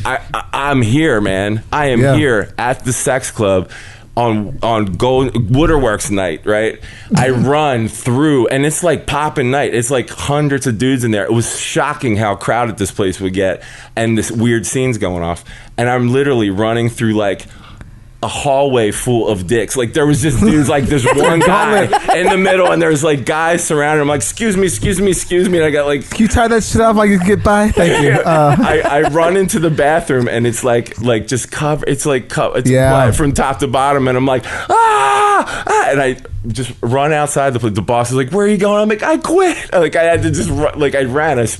I'm here, man. I am here at the sex club on Waterworks night, right? I run through, and it's like popping night. It's like hundreds of dudes in there. It was shocking how crowded this place would get, and this weird scene's going off. And I'm literally running through like a hallway full of dicks. Like there was just dudes, like there's one guy in the middle, and there's like guys surrounding him. Like, excuse me. And I got like, Can you tie that shit off? I can get by. Thank you. I run into the bathroom, and it's like just cover. It's like it's wet from top to bottom, and I'm like, and I just run outside the place. The boss is like, where are you going? I'm like, I quit. Like I had to just run. Like I ran at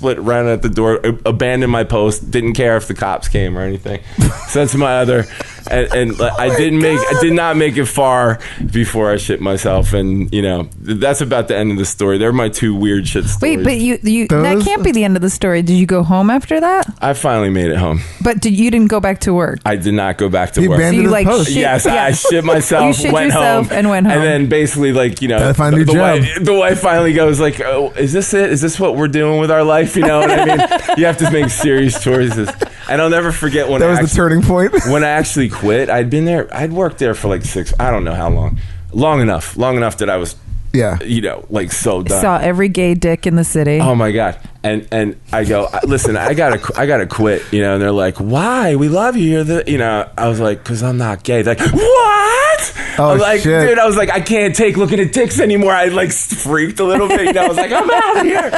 the door, abandoned my post, didn't care if the cops came or anything. So that's my other. And I did not make it far before I shit myself, and you know that's about the end of the story. They're my two weird shit stories. Wait, but you that can't be the end of the story. Did you go home after that? I finally made it home. But you didn't go back to work? I did not go back to He work. abandoned So you, his like, post. shit- Yes, yeah. I shit myself, You shit went yourself home, and went home. and then basically, like, you know, Gotta find a new job. The wife finally goes like, "Oh, is this it? Is this what we're doing with our life?" You know what I mean? You have to make serious choices. And I'll never forget when That was the turning point. when I actually quit. I'd worked there for like I don't know how long. Long enough that I was, you know, like so done. Saw every gay dick in the city. Oh my God. And I go, listen, I gotta quit, you know, and they're like, why? We love you. You're the, you know, I was like, cause I'm not gay. They're like, what? Oh, I was like, shit. dude, I was like, I can't take looking at dicks anymore. I like freaked a little bit, you know, I was like, I'm out of here.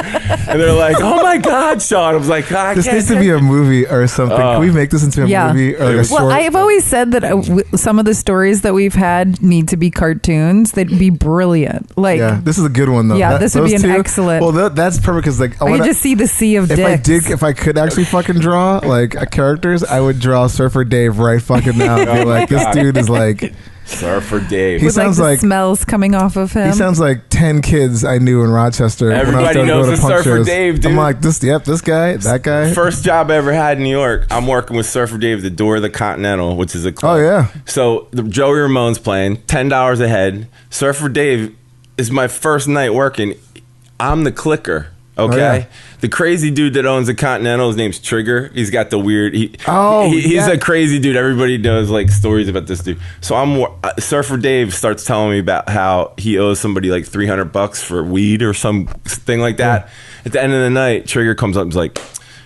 And they're like, oh my God, Sean. I was like, I This can't needs to take be a movie or something. Can we make this into a movie or like a short? Well, I have always said that some of the stories that we've had need to be cartoons. They'd be brilliant. Like, yeah, this is a good one though. Yeah, this would be those an two- excellent- Well, that's perfect because like I could just see the sea of dicks. if I could actually fucking draw like characters, I would draw Surfer Dave right fucking now. And be like, this dude is like. Surfer Dave. He with sounds like the like smells coming off of him. He sounds like 10 kids I knew in Rochester. Everybody when I was knows going to the punk Surfer shows. Dave, dude. I'm like, this guy, that guy. First job I ever had in New York, I'm working with Surfer Dave at the door of the Continental, which is a club. Oh, yeah. So Joey Ramone's playing, $10 a head. Surfer Dave is my first night working. I'm the clicker. Okay, Oh, yeah. The crazy dude that owns the Continental, his name's Trigger. He's got the weird. He's yeah. a crazy dude. Everybody knows like stories about this dude. So Surfer Dave starts telling me about how he owes somebody like $300 for weed or something like that. Yeah. At the end of the night, Trigger comes up and is like,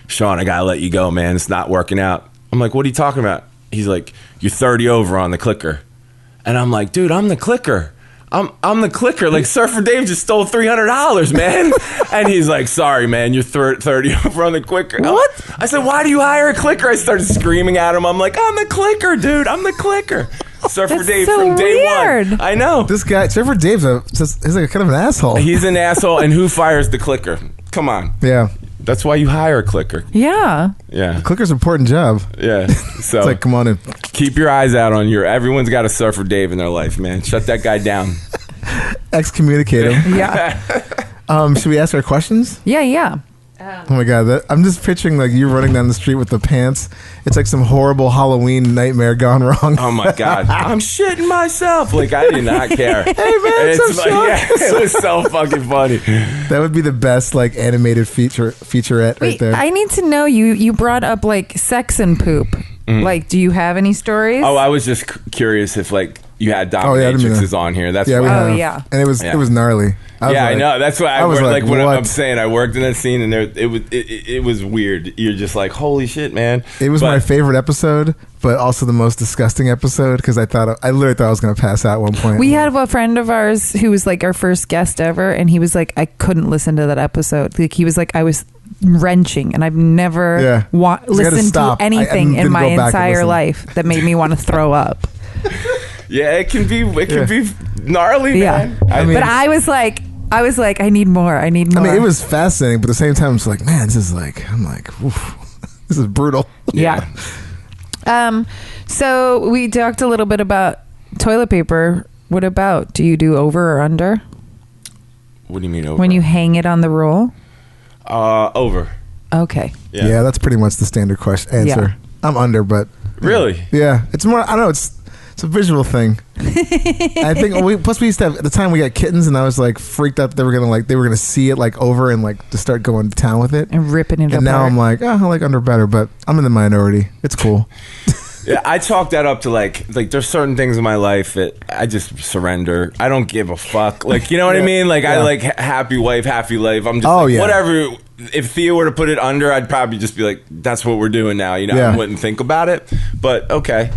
"Sean, I gotta let you go, man. It's not working out." I'm like, "What are you talking about?" He's like, "You're 30 over on the clicker," and I'm like, "Dude, I'm the clicker. I'm the clicker. Like Surfer Dave just stole $300, man." And he's like, "Sorry, man, you're 30 over on the clicker." What? I said, "Why do you hire a clicker?" I started screaming at him. I'm like, "I'm the clicker, dude. I'm the clicker." Surfer That's Dave so from day weird. one. I know. This guy, Surfer Dave's he's like kind of an asshole. He's an asshole. And who fires the clicker? Come on. Yeah. That's why you hire a clicker. Yeah. Yeah. Clicker's an important job. Yeah. So It's like, come on in. keep your eyes out on everyone's got a Surfer Dave in their life, man. Shut that guy down. Excommunicate him. Yeah. Should we ask our questions? Yeah. Oh my God, I'm just picturing like you running down the street with the pants. It's like some horrible Halloween nightmare gone wrong. Oh my God, I'm shitting myself. Like I did not care. Hey man, It's like, it was so fucking funny. That would be the best like animated featurette right Wait, there. I need to know, you brought up like sex and poop. Like, do you have any stories? Oh, I was just curious if like you had Oh, yeah, I didn't mean dominatrixes that. on here. That's yeah, we why. have. yeah. And it was gnarly. I know. That's why I was worked, like, what what? I'm saying. I worked in that scene, and it was weird. You're just like, holy shit, man. It was my favorite episode, but also the most disgusting episode because I literally thought I was going to pass out at one point. We had a friend of ours who was like our first guest ever, and he was like, I couldn't listen to that episode. Like he was like, I was wrenching, and I've never listened to anything in my entire life that made me want to throw up. Yeah, it can be gnarly, man. But I was like, I need more. I mean, it was fascinating, but at the same time, it's like, man, this is like, I'm like, oof, this is brutal. Yeah. So we talked a little bit about toilet paper. What about? Do you do over or under? What do you mean over? When you hang it on the roll? Over. Okay. Yeah, that's pretty much the standard answer. Yeah. I'm under, but really, yeah, it's more. I don't know. It's a visual thing. I think. Plus, we used to have at the time we got kittens, and I was like freaked out that they were gonna see it like over and like to start going to town with it and ripping it. And now I'm like, I like under better, but I'm in the minority. It's cool. Yeah, I chalk that up to like there's certain things in my life that I just surrender. I don't give a fuck. Like, you know what I mean? Like, I like happy wife, happy life. I'm just whatever. If Thea were to put it under, I'd probably just be like, that's what we're doing now. You know, I wouldn't think about it. But okay.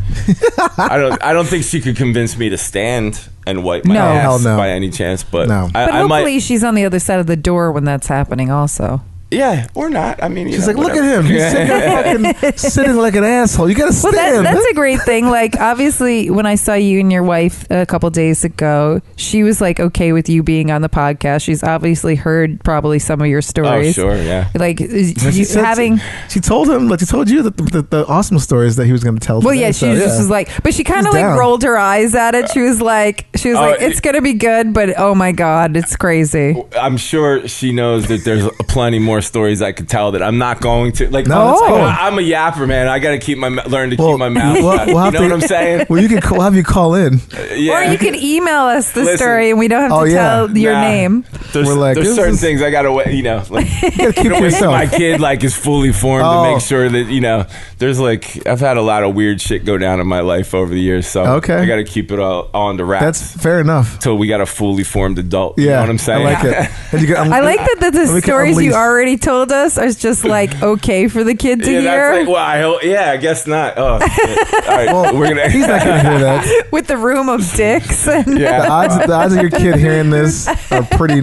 I don't think she could convince me to stand and wipe my ass by any chance. But but hopefully she's on the other side of the door when that's happening also. Yeah, or not. I mean, she's like, look at him. He's sitting there fucking sitting like an asshole. You got to stand. Well, that's a great thing. Like, obviously, when I saw you and your wife a couple days ago, she was like okay with you being on the podcast. She's obviously heard probably some of your stories. Oh, sure, yeah. Like, she told him, like, she told you the awesome stories that he was going to tell. Well, yeah, she just was like, but she kind of like rolled her eyes at it. She was like, it's going to be good, but oh my God, it's crazy. I'm sure she knows that there's plenty more stories I could tell that I'm not going to like. No, I'm a yapper, man. I got to keep learn to keep my mouth shut. You know what I'm saying? Well, we'll have you call in, or you can email us the story, and we don't have to tell your name. There's certain things I gotta, like, you gotta keep yourself. My kid like is fully formed to make sure that there's like I've had a lot of weird shit go down in my life over the years, so I gotta keep it all on the wraps. That's fair enough. Till we got a fully formed adult. You know what I'm saying? I like it. I like that the stories you already told us are just like okay for the kid to hear. That's like, I guess not. Oh, all right, well, he's not gonna hear that. With the room of dicks. The odds of your kid hearing this are pretty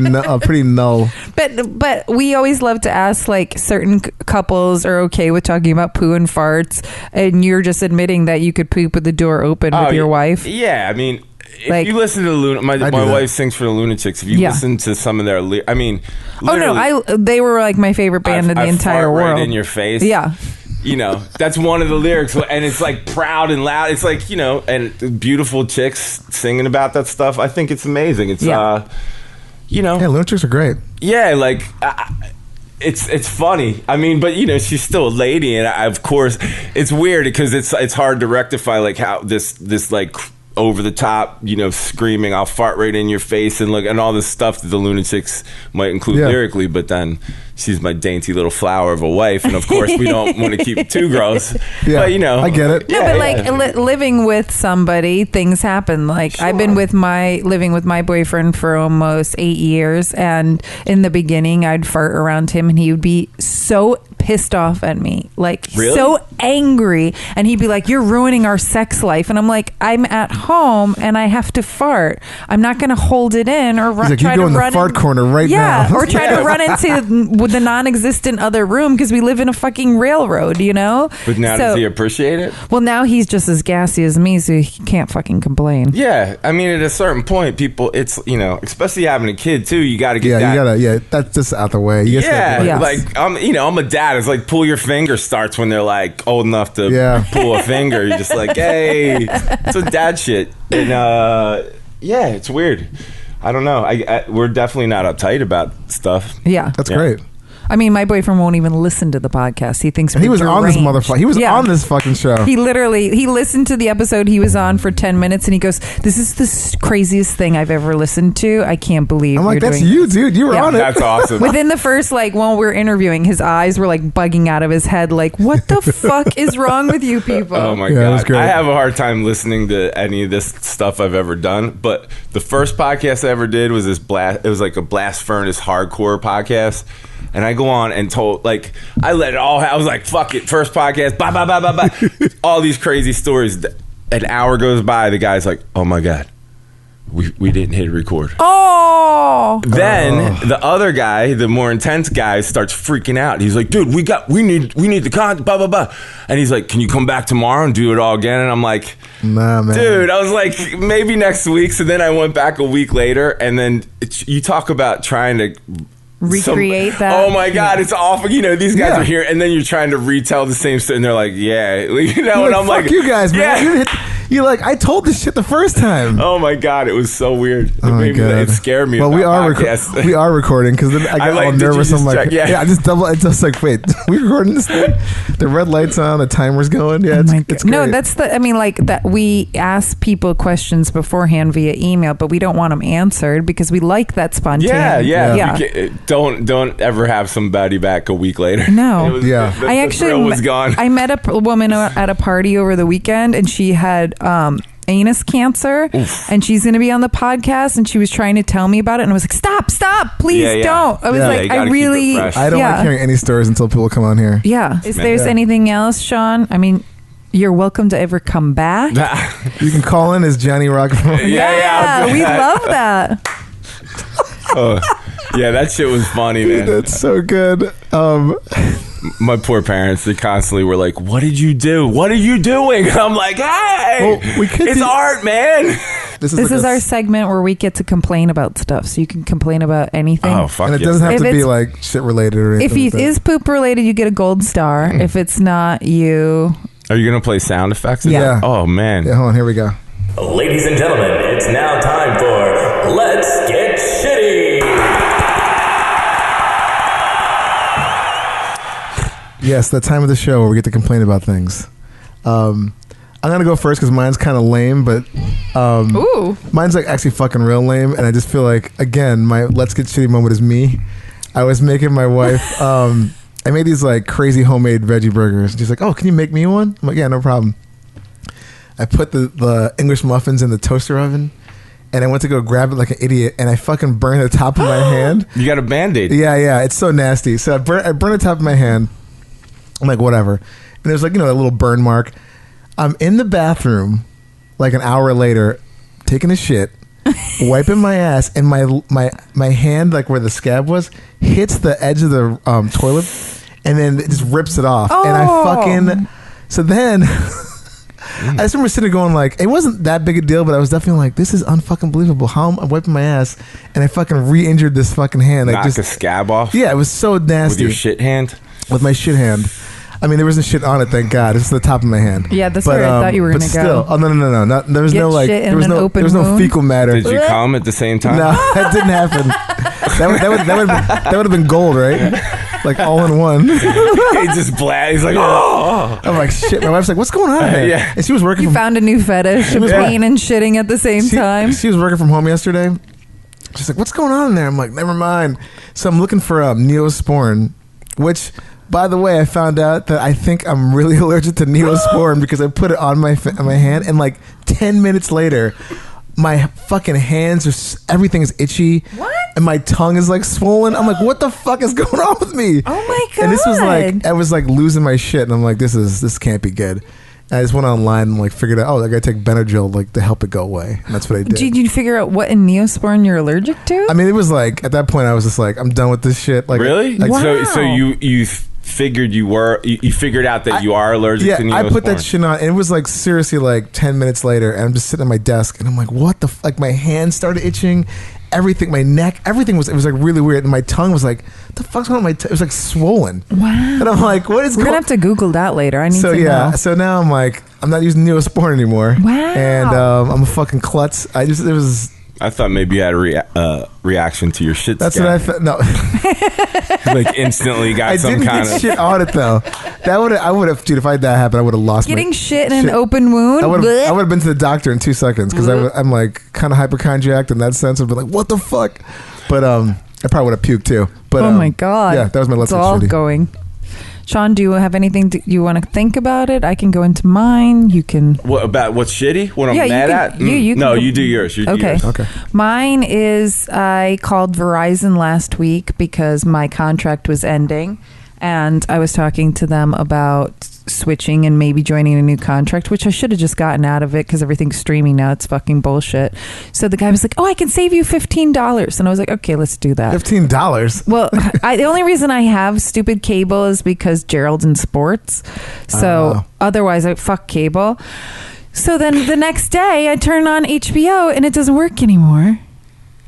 null. But we always love to ask, like, certain couples are okay with talking about poo and farts, and you're just admitting that you could poop with the door open with your wife. Yeah, I mean, if you listen to my wife sings for the Lunatics. If you listen to some of their, I mean, they were like my favorite band in the entire world. Right in your face. Yeah. That's one of the lyrics, and it's like proud and loud. It's like, and beautiful chicks singing about that stuff. I think it's amazing. It's Lunatics are great. Yeah, like it's funny. I mean, but she's still a lady, and of course, it's weird because it's hard to rectify like how this like over the top, screaming, I'll fart right in your face, and all this stuff that the Lunatics might include lyrically, but then she's my dainty little flower of a wife, and of course we don't want to keep it too gross. Yeah, but I get it. No, but like living with somebody, things happen. Like I've been living with my boyfriend for almost 8 years, and in the beginning I'd fart around him and he would be so pissed off at me, like so angry, and he'd be like, you're ruining our sex life, and I'm like, I'm at home and I have to fart. I'm not going to hold it in or try to run in the fart corner right now. Or try to run into the non-existent other room because we live in a fucking railroad, But now does he appreciate it? Well, now he's just as gassy as me, so he can't fucking complain. Yeah, I mean, at a certain point, people, it's especially having a kid too, you got to get that's just out the way. Like I'm a dad. It's like pull your finger starts when they're like old enough to pull a finger. You're just like, hey, it's a dad shit, and it's weird. I don't know. We're definitely not uptight about stuff. Yeah, that's great. I mean, my boyfriend won't even listen to the podcast. He thinks he was on this motherfucker. He was on this fucking show. He listened to the episode he was on for 10 minutes, and he goes, "This is the craziest thing I've ever listened to. I can't believe." I'm like, "That's you, dude. You were on it." That's awesome. Within the first when we were interviewing, his eyes were like bugging out of his head. Like, what the fuck is wrong with you people? Oh my god, I have a hard time listening to any of this stuff I've ever done. But the first podcast I ever did was this blast. It was like a blast furnace hardcore podcast. And I go on and I let it all I was like, fuck it, first podcast, blah, blah, blah, blah, blah. All these crazy stories. An hour goes by, the guy's like, oh my God, we didn't hit record. Oh. Then the other guy, the more intense guy, starts freaking out. He's like, dude, we need the content, blah, blah, blah. And he's like, can you come back tomorrow and do it all again? And I'm like, nah, man. Dude, I was like, maybe next week. So then I went back a week later, and then you talk about trying to recreate that. Oh my God, it's awful. You know, these guys are here, and then you're trying to retell the same story, and they're like, yeah. You know, and I'm fuck like, you guys, man. Yeah. You're like, I told this shit the first time. Oh my God, it was so weird. It scared me. Well, we are recording because then I got all nervous. I'm like, I just double. It's just like, wait, we recording this thing? The red light's on, the timer's going. Yeah, it's great. No, that's the. I mean, like that. We ask people questions beforehand via email, but we don't want them answered because we like that spontaneity. Yeah. Don't ever have somebody back a week later. No. The thrill was gone. I met a woman at a party over the weekend, and she had anus cancer. Oof. And she's going to be on the podcast, and she was trying to tell me about it, and I was like, stop, please don't. I was like, I don't like hearing any stories until people come on here. Yeah. If there's anything else, Sean, I mean, you're welcome to ever come back. You can call in as Johnny Rock'n'Roll. Yeah, we love that. Yeah, that shit was funny, man. That's so good. My poor parents, they constantly were like, what did you do? What are you doing? I'm like, hey, it's art, man. This is our segment where we get to complain about stuff. So you can complain about anything. Oh, fuck. And it doesn't have to be like shit related or anything. If he is poop related, you get a gold star. If it's not, you... Are you going to play sound effects? Yeah. Oh, man. Yeah, hold on. Here we go. Ladies and gentlemen, it's now time for Let's Get Shitty. Yes, the time of the show where we get to complain about things. I'm gonna go first because mine's kind of lame, but mine's like actually fucking real lame, and I just feel like again my Let's Get Shitty moment is me. I was making my wife. I made these like crazy homemade veggie burgers. And she's like, "Oh, can you make me one?" I'm like, "Yeah, no problem." I put the English muffins in the toaster oven, and I went to go grab it like an idiot, and I fucking burned the top of my hand. You got a Band-Aid. Yeah, it's so nasty. So I burned the top of my hand. I'm like, whatever. And there's like, a little burn mark. I'm in the bathroom like an hour later, taking a shit, wiping my ass, and my hand, like where the scab was, hits the edge of the toilet, and then it just rips it off. And I so then I just remember sitting there going like, it wasn't that big a deal, but I was definitely like, this is unfucking believable. How I'm wiping my ass and I fucking re-injured this fucking hand. Knock a scab off? Yeah, it was so nasty. With your shit hand? With my shit hand. I mean, there wasn't shit on it, thank God. It's the top of my hand. Yeah, that's where I thought you were going to go. Oh, no. There was no like, there was no fecal matter. Did you come at the same time? No, that didn't happen. That would have been gold, right? Like all in one. He just He's like, oh. I'm like, shit. My wife's like, what's going on here? Yeah. And she was working. You found a new fetish of peeing and shitting at the same time. She was working from home yesterday. She's like, what's going on in there? I'm like, never mind. So I'm looking for Neosporin, which, by the way, I found out that I think I'm really allergic to Neosporin because I put it on my hand, and like 10 minutes later, my fucking hands everything is itchy. What? And my tongue is like swollen. I'm like, what the fuck is going on with me? Oh my God. And this was like, I was like losing my shit, and I'm like, this can't be good. And I just went online and like figured out, I gotta take Benadryl like to help it go away. And that's what I did. Did you figure out what in Neosporin you're allergic to? I mean, it was like, at that point I was just like, I'm done with this shit. Like, really? Like, wow. So you figured you figured out that you are allergic to Neosporin. I put that shit on, and it was like seriously like 10 minutes later, and I'm just sitting at my desk, and I'm like, what the like my hands started itching, everything, my neck, everything was like really weird, and my tongue was like, what the fuck's going on? It was like swollen. Wow. And I'm like, what is We're gonna have to Google that later. I need to know. So now I'm like, I'm not using Neosporin anymore. Wow. And I'm a fucking klutz. I thought maybe you had a reaction to your shit. That's what I thought. No, like instantly got some kind of. I didn't get shit on it though. I would have, dude. If that happened, I would have lost. Getting shit in an open wound. I would have been to the doctor in 2 seconds because I'm like kind of hypochondriac in that sense. I'd be like, what the fuck? But I probably would have puked too. But oh my God, yeah, that was my Let's Get Shitty. It's all going. Sean, do you have anything you want to think about it? I can go into mine. You can. What about what's shitty? What I'm mad at? You no, you do yours. Okay. Mine is I called Verizon last week because my contract was ending, and I was talking to them about switching and maybe joining a new contract, which I should have just gotten out of it because everything's streaming now. It's fucking bullshit. So the guy was like, oh, I can save you $15. And I was like, okay, let's do that. $15? Well, the only reason I have stupid cable is because Gerald's in sports. So otherwise, I fuck cable. So then the next day, I turn on HBO and it doesn't work anymore.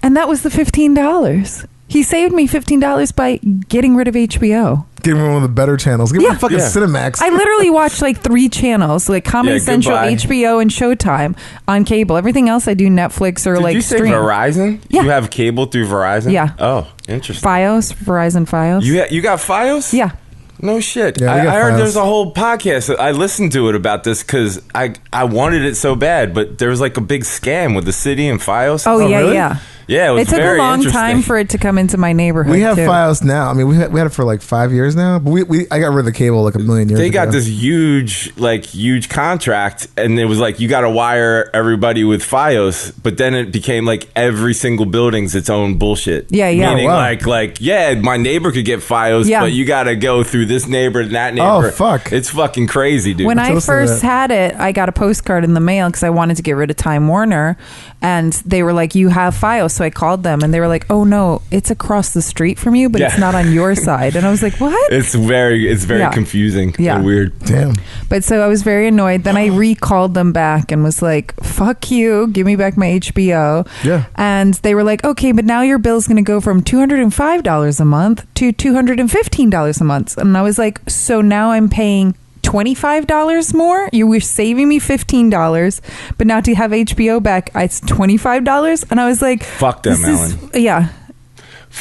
And that was the $15. He saved me $15 by getting rid of HBO. Give me one of the better channels. Give me a fucking Cinemax. I literally watched like 3 channels, like Comedy Central, HBO, and Showtime on cable. Everything else I do Netflix or Did like you say stream. Verizon? Yeah. You have cable through Verizon? Yeah. Oh, interesting. Fios, Verizon Fios. You got Fios? Yeah. No shit. Yeah, I heard Fios. there's a whole podcast. I listened to it about this because I wanted it so bad, but there was like a big scam with the city and Fios. Oh, yeah, really? yeah. Yeah, it was It took very a long interesting. time for it to come into my neighborhood. We have too. Fios now. I mean, we had it for like 5 years now. But I got rid of the cable like a million years ago. They got this huge contract, and it was like you got to wire everybody with Fios. But then it became like every single building's its own bullshit. Yeah, yeah. Meaning wow. like my neighbor could get Fios, but you got to go through this neighbor and that neighbor. Oh, fuck. It's fucking crazy, dude. When I listen to first that. had it, I got a postcard in the mail because I wanted to get rid of Time Warner, and they were like, "You have Fios," so I called them, and they were like, "Oh no, it's across the street from you, but it's not on your side." And I was like, "What?" It's very Yeah. confusing. Yeah. And weird. Damn. But so I was very annoyed. Then I recalled them back and was like, "Fuck you, give me back my HBO." Yeah. And they were like, "Okay, but now your bill's going to go from $205 a month to $215 a month." And I was like, "So now I'm paying $25 more? You were saving me $15, but now to have HBO back, it's $25." And I was like, Fuck them, Alan. Yeah.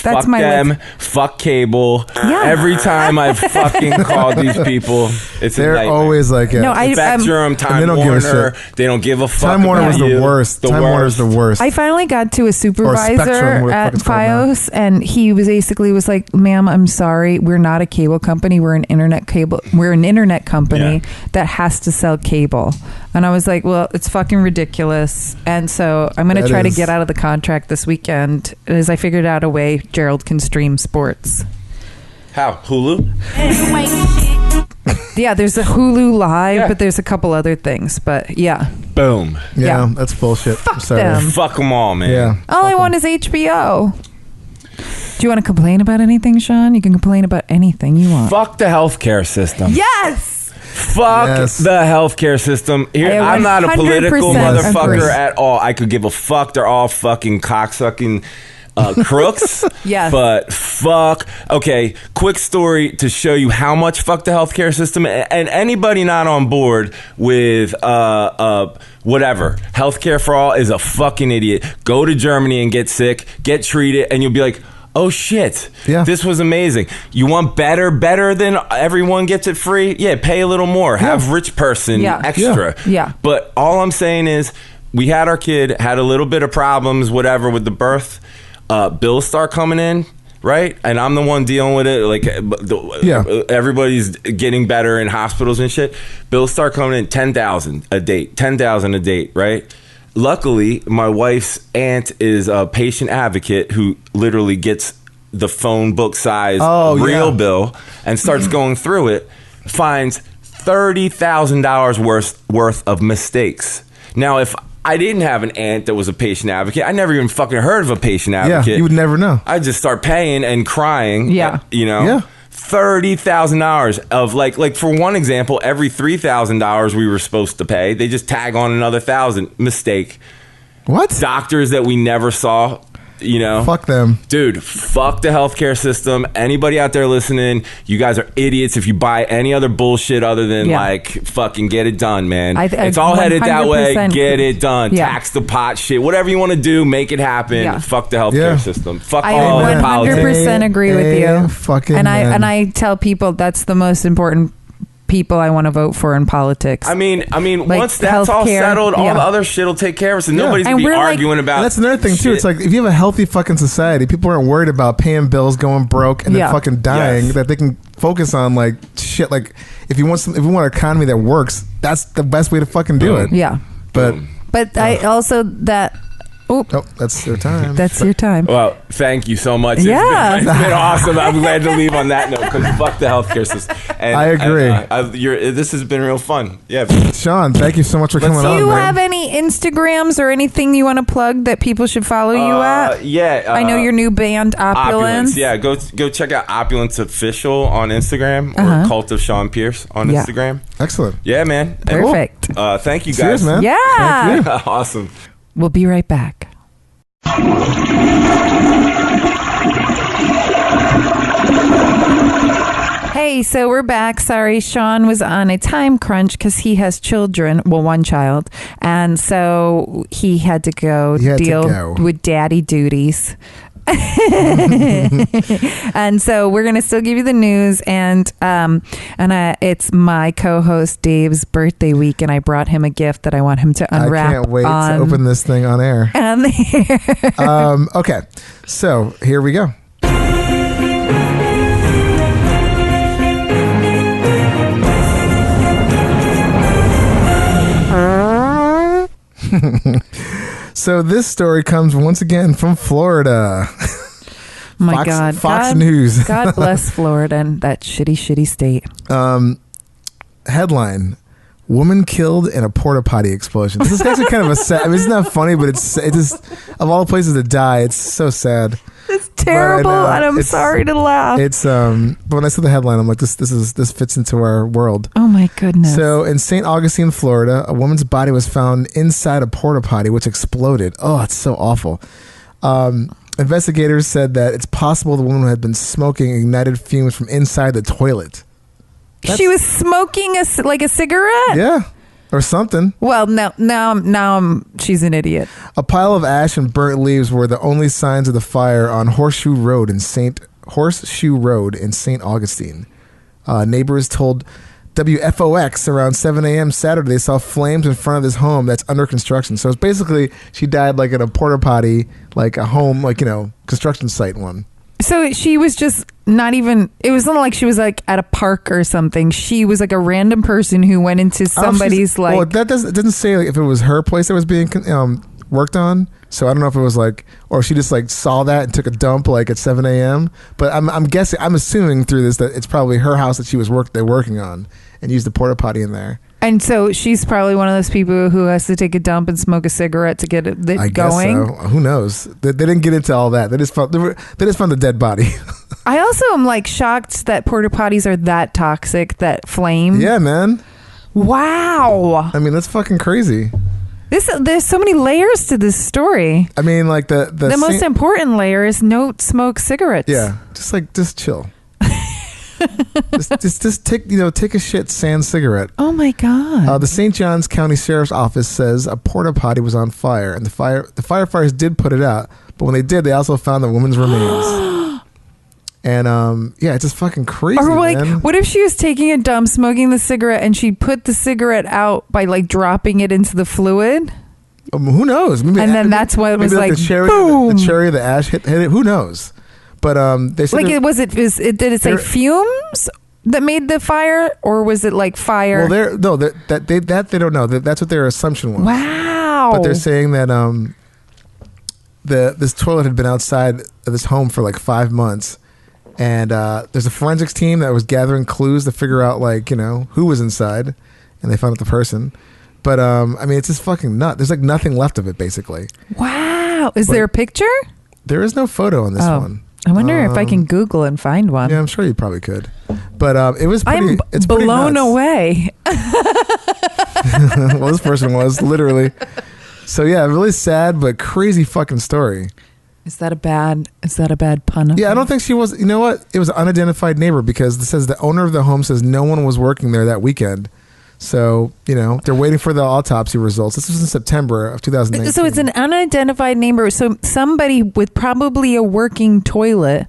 That's Fuck my them. life. Fuck cable. Yeah. Every time I've fucking called these people, it's a They're nightmare. always like, No, I- Spectrum, Time they don't give a Warner. shit. They don't give a fuck. Time Warner was about the you. worst. The Time Warner's the worst. I finally got to a supervisor Spectrum, what the fuck at it's called now. Fios, and he was basically was like, "Ma'am, I'm sorry, we're not a cable company. We're an internet company that has to sell cable." And I was like, "Well, it's fucking ridiculous." And so I'm going to That try to is- get out of the contract this weekend, as I figured out a way Gerald can stream sports. How? Hulu? Yeah, there's a Hulu Live, Yeah. but there's a couple other things. But yeah, Boom. yeah, yeah. that's bullshit. I'm sorry. them. Fuck them all, man. Yeah. All I want is HBO. Do you want to complain about anything, Sean? You can complain about anything you want. Fuck the healthcare system. Yes! Fuck Yes. the healthcare system. Here, I I'm not a 100% political motherfucker agree. at all. I could give a fuck. They're all fucking cocksucking crooks. Yes. But fuck. Okay, quick story to show you how much fuck the healthcare system. And anybody not on board with whatever, healthcare for all is a fucking idiot. Go to Germany and get sick, get treated, and you'll be like, oh shit, Yeah. this was amazing. You want better than everyone gets it free? Yeah, pay a little more. Have rich person Yeah. extra. Yeah. But all I'm saying is, we had our kid, had a little bit of problems, whatever, with the birth. Bills start coming in, right? And I'm the one dealing with it. Like, everybody's getting better in hospitals and shit. Bills start coming in, $10,000 a date, $10,000 a date, right? Luckily, my wife's aunt is a patient advocate who literally gets the phone book size real bill and starts going through it, finds $30,000 worth of mistakes. Now, if I didn't have an aunt that was a patient advocate, I never even fucking heard of a patient advocate. Yeah, you would never know. I just start paying and crying. Yeah. You know? Yeah. $30,000 of like for one example, every $3,000 we were supposed to pay, they just tag on another $1,000. Mistake. What? Doctors that we never saw, you know. Fuck them. Dude, fuck the healthcare system. Anybody out there listening, you guys are idiots if you buy any other bullshit other than like fucking get it done, man. It's all headed that way. 100% Get it done. Yeah. Tax the pot shit. Whatever you want to do, make it happen. Yeah. Fuck the healthcare system. Fuck I all the politics. 100% agree with you. Fucking and man. I tell people that's the most important people I want to vote for in politics. I mean, Like once that's all healthcare, settled, all yeah. the other shit will take care of us, and nobody's And gonna be we're like- arguing about. And that's another thing too. shit. It's like if you have a healthy fucking society, people aren't worried about paying bills, going broke, and Yeah. then fucking dying. Yes. That they can focus on like shit. Like if you want an economy that works, that's the best way to fucking do it. Yeah. But But I also Oh, that's your time. That's your time. Well, thank you so much. Yeah. It's been awesome. I'm glad to leave on that note because fuck the healthcare system. And I agree. This has been real fun. Yeah. Sean, thank you so much for coming on. Do you man. have any Instagrams or anything you want to plug that people should follow you at? Yeah. I know your new band, Opulence. Yeah, go check out Opulence Official on Instagram or Cult of Sean Pierce on Instagram. Excellent. Yeah, man. Perfect. Thank you guys. Cheers, man. Yeah. Awesome. We'll be right back. Hey, so we're back. Sorry, Sean was on a time crunch because he has children. Well, one child. And so he had to go deal with daddy duties. And so we're gonna still give you the news, and it's my co-host Dave's birthday week, and I brought him a gift that I want him to unwrap. I can't wait to open this thing on air. Okay, so here we go. So this story comes once again from Florida. My God. Fox News. God bless Florida and that shitty state. Headline: Woman killed in a porta potty explosion. This is actually kind of a sad. I mean, it's not funny, but it just of all the places to die, it's so sad. It's terrible, and I'm sorry to laugh. It's but when I saw the headline, I'm like, this fits into our world. Oh my goodness! So in St. Augustine, Florida, a woman's body was found inside a porta potty, which exploded. Oh, it's so awful. Investigators said that it's possible the woman had been smoking ignited fumes from inside the toilet. She was smoking a cigarette? Yeah. Or something. Well, now she's an idiot. A pile of ash and burnt leaves were the only signs of the fire on Horseshoe Road in St. Augustine. Neighbors told WFOX around 7 a.m. Saturday they saw flames in front of this home that's under construction. So it's basically she died like in a porta potty, like a home, construction site one. So she was just not even, it wasn't like she was like at a park or something. She was like a random person who went into somebody's Well, it doesn't say if it was her place that was being worked on. So I don't know if it was or she just saw that and took a dump at 7 a.m. But I'm assuming through this that it's probably her house that she was working on and used the porta potty in there. And so she's probably one of those people who has to take a dump and smoke a cigarette to get it going. I guess so. Who knows? They didn't get into all that. They just found the dead body. I also am shocked that porta potties are that toxic, that flame. Yeah, man. Wow. I mean, that's fucking crazy. There's so many layers to this story. I mean, the most important layer is no smoke cigarettes. Yeah, just chill. just take a shit sans cigarette. Oh my God. The St. Johns County Sheriff's Office says a porta potty was on fire, and the firefighters did put it out, but when they did, they also found the woman's remains. And it's just fucking crazy. Or man. What if she was taking a dump, smoking the cigarette, and she put the cigarette out by dropping it into the fluid? Who knows? Maybe then that's what it was the cherry, boom. The cherry, the ash hit it. Who knows? But they said did it say fumes that made the fire, or was it fire? Well, that they don't know. That's what their assumption was. Wow. But they're saying that this toilet had been outside of this home for 5 months, and there's a forensics team that was gathering clues to figure out who was inside, and they found out the person. But I mean, it's just fucking nuts. There's nothing left of it, basically. Wow. Is there a picture? There is no photo on this one. I wonder if I can Google and find one. Yeah, I'm sure you probably could. But it was pretty. It's blown away. Well, this person was literally. So yeah, really sad but crazy fucking story. Is that a bad pun? Yeah, I don't think she was. You know what? It was an unidentified neighbor because it says the owner of the home says no one was working there that weekend. So, they're waiting for the autopsy results. This was in September of 2019. So it's an unidentified neighbor. So somebody with probably a working toilet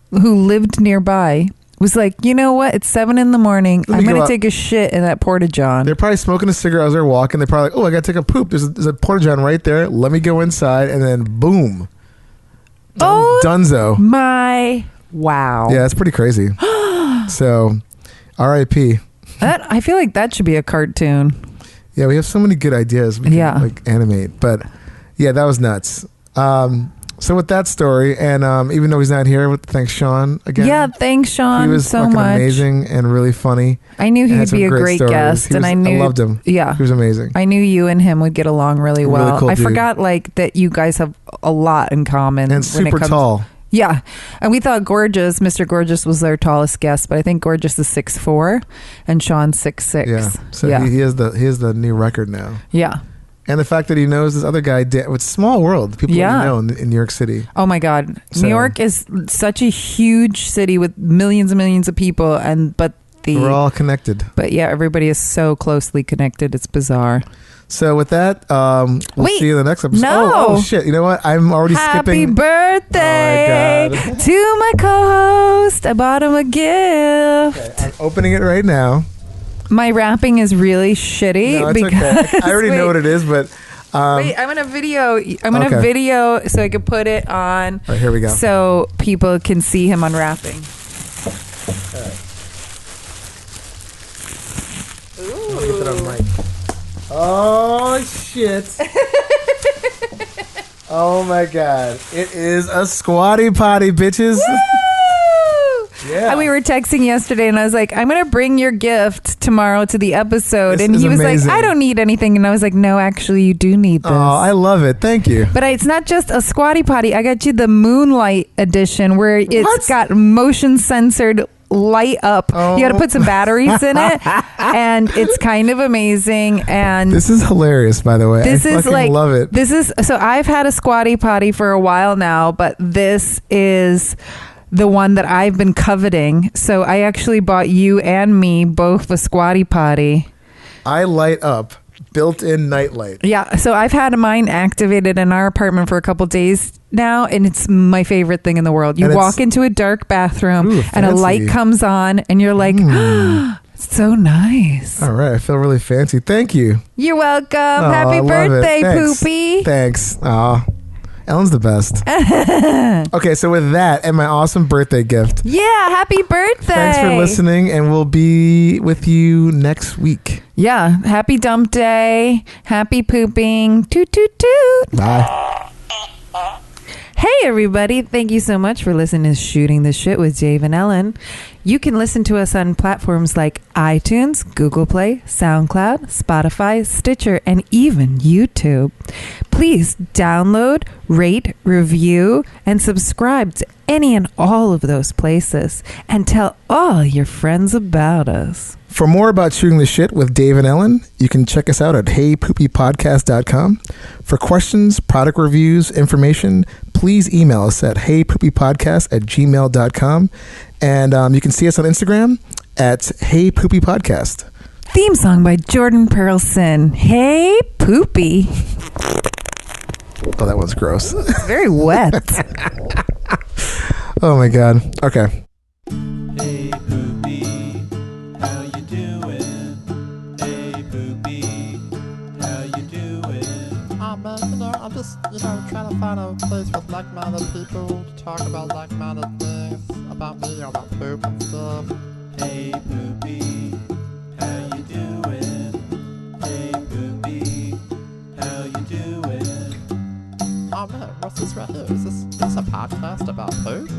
who lived nearby was like, you know what? It's 7 a.m. I'm going to take a shit in that porta-john. They're probably smoking a cigarette as they're walking. They're probably like, I got to take a poop. There's a porta-john right there. Let me go inside. And then boom. Dunzo. My wow. Yeah, it's pretty crazy. So, R.I.P. I feel like that should be a cartoon. Yeah, we have so many good ideas we can animate. But yeah, that was nuts. So with that story, and even though he's not here, thanks Sean again. Yeah, thanks Sean He was so fucking much. amazing and really funny. I knew and had he'd some be a great stories. guest, He and was- I knew loved him. Yeah, he was amazing. I knew you and him would get along really well. Really cool I dude. forgot like that you guys have a lot in common And when it super comes- tall. Yeah, and we thought Mr. Gorgeous was their tallest guest, but I think Gorgeous is 6'4", and Sean's 6'6". Yeah. So yeah, he has the new record now. yeah. And the fact that he knows this other guy, it's a small world. People Yeah. that you know in New York City. Oh my God, So- New York is such a huge city with millions and millions of people, We're all connected. But yeah, everybody is so closely connected. It's bizarre. So with that, we'll Wait, see you in the next episode. no. Oh shit! You know what? I'm already Happy skipping. birthday Oh my God. to my co-host. I bought him a gift. Okay, I'm opening it right now. My wrapping is really shitty. No, it's because, okay. I already know what it is, but wait, I'm gonna video. Okay. Video so I can put it on. All right, here we go. So people can see him unwrapping. Get that on mic. Oh shit! Oh my God! It is a squatty potty, bitches. Yeah. And we were texting yesterday, and I was like, "I'm gonna bring your gift tomorrow to the episode." This and is he was amazing. like, "I don't need anything," and I was like, "No, actually, you do need this." Oh, I love it. Thank you. But it's not just a squatty potty. I got you the Moonlight edition, where it's What? got motion censored light up. Oh. You got to put some batteries in it, and it's kind of amazing. And This is hilarious, by the way. this I is fucking like love it. This is so I've had a squatty potty for a while now, but this is the one that I've been coveting. So I actually bought you and me both a squatty potty. I light up. Built-in nightlight. Yeah, so I've had mine activated in our apartment for a couple days now, and it's my favorite thing in the world. You And walk into a dark bathroom, Ooh, and a light fancy. comes on, and you're like, it's so nice. All right, I feel really fancy. Thank you. You're welcome. Oh, I Happy love it. birthday, Thanks. Poopy. Thanks. Aw. Ellen's the best. Okay, so with that and my awesome birthday gift, Yeah, happy birthday. thanks for listening, and we'll be with you next week. Yeah, happy dump day. Happy pooping. Toot, toot, toot. Bye. Hey, everybody. Thank you so much for listening to Shooting the Shit with Dave and Ellen. You can listen to us on platforms like iTunes, Google Play, SoundCloud, Spotify, Stitcher, and even YouTube. Please download, rate, review, and subscribe to any and all of those places. And tell all your friends about us. For more about Shooting the Shit with Dave and Ellen, you can check us out at heypoopypodcast.com. For questions, product reviews, information, please email us at heypoopypodcast@gmail.com. And you can see us on Instagram at heypoopypodcast. Theme song by Jordan Pearlson. Hey, Poopy. Oh, that one's gross. Very wet. Oh my God. Okay. Hey Poopy, how you doing? Hey Poopy, how you doing? I'm just, trying to find a place with like-minded people to talk about like-minded things about me, about poop and stuff. Hey Poopy, how you doing? Hey Poopy, how you doing? Oh man, what's this right here? Is this a podcast about poop?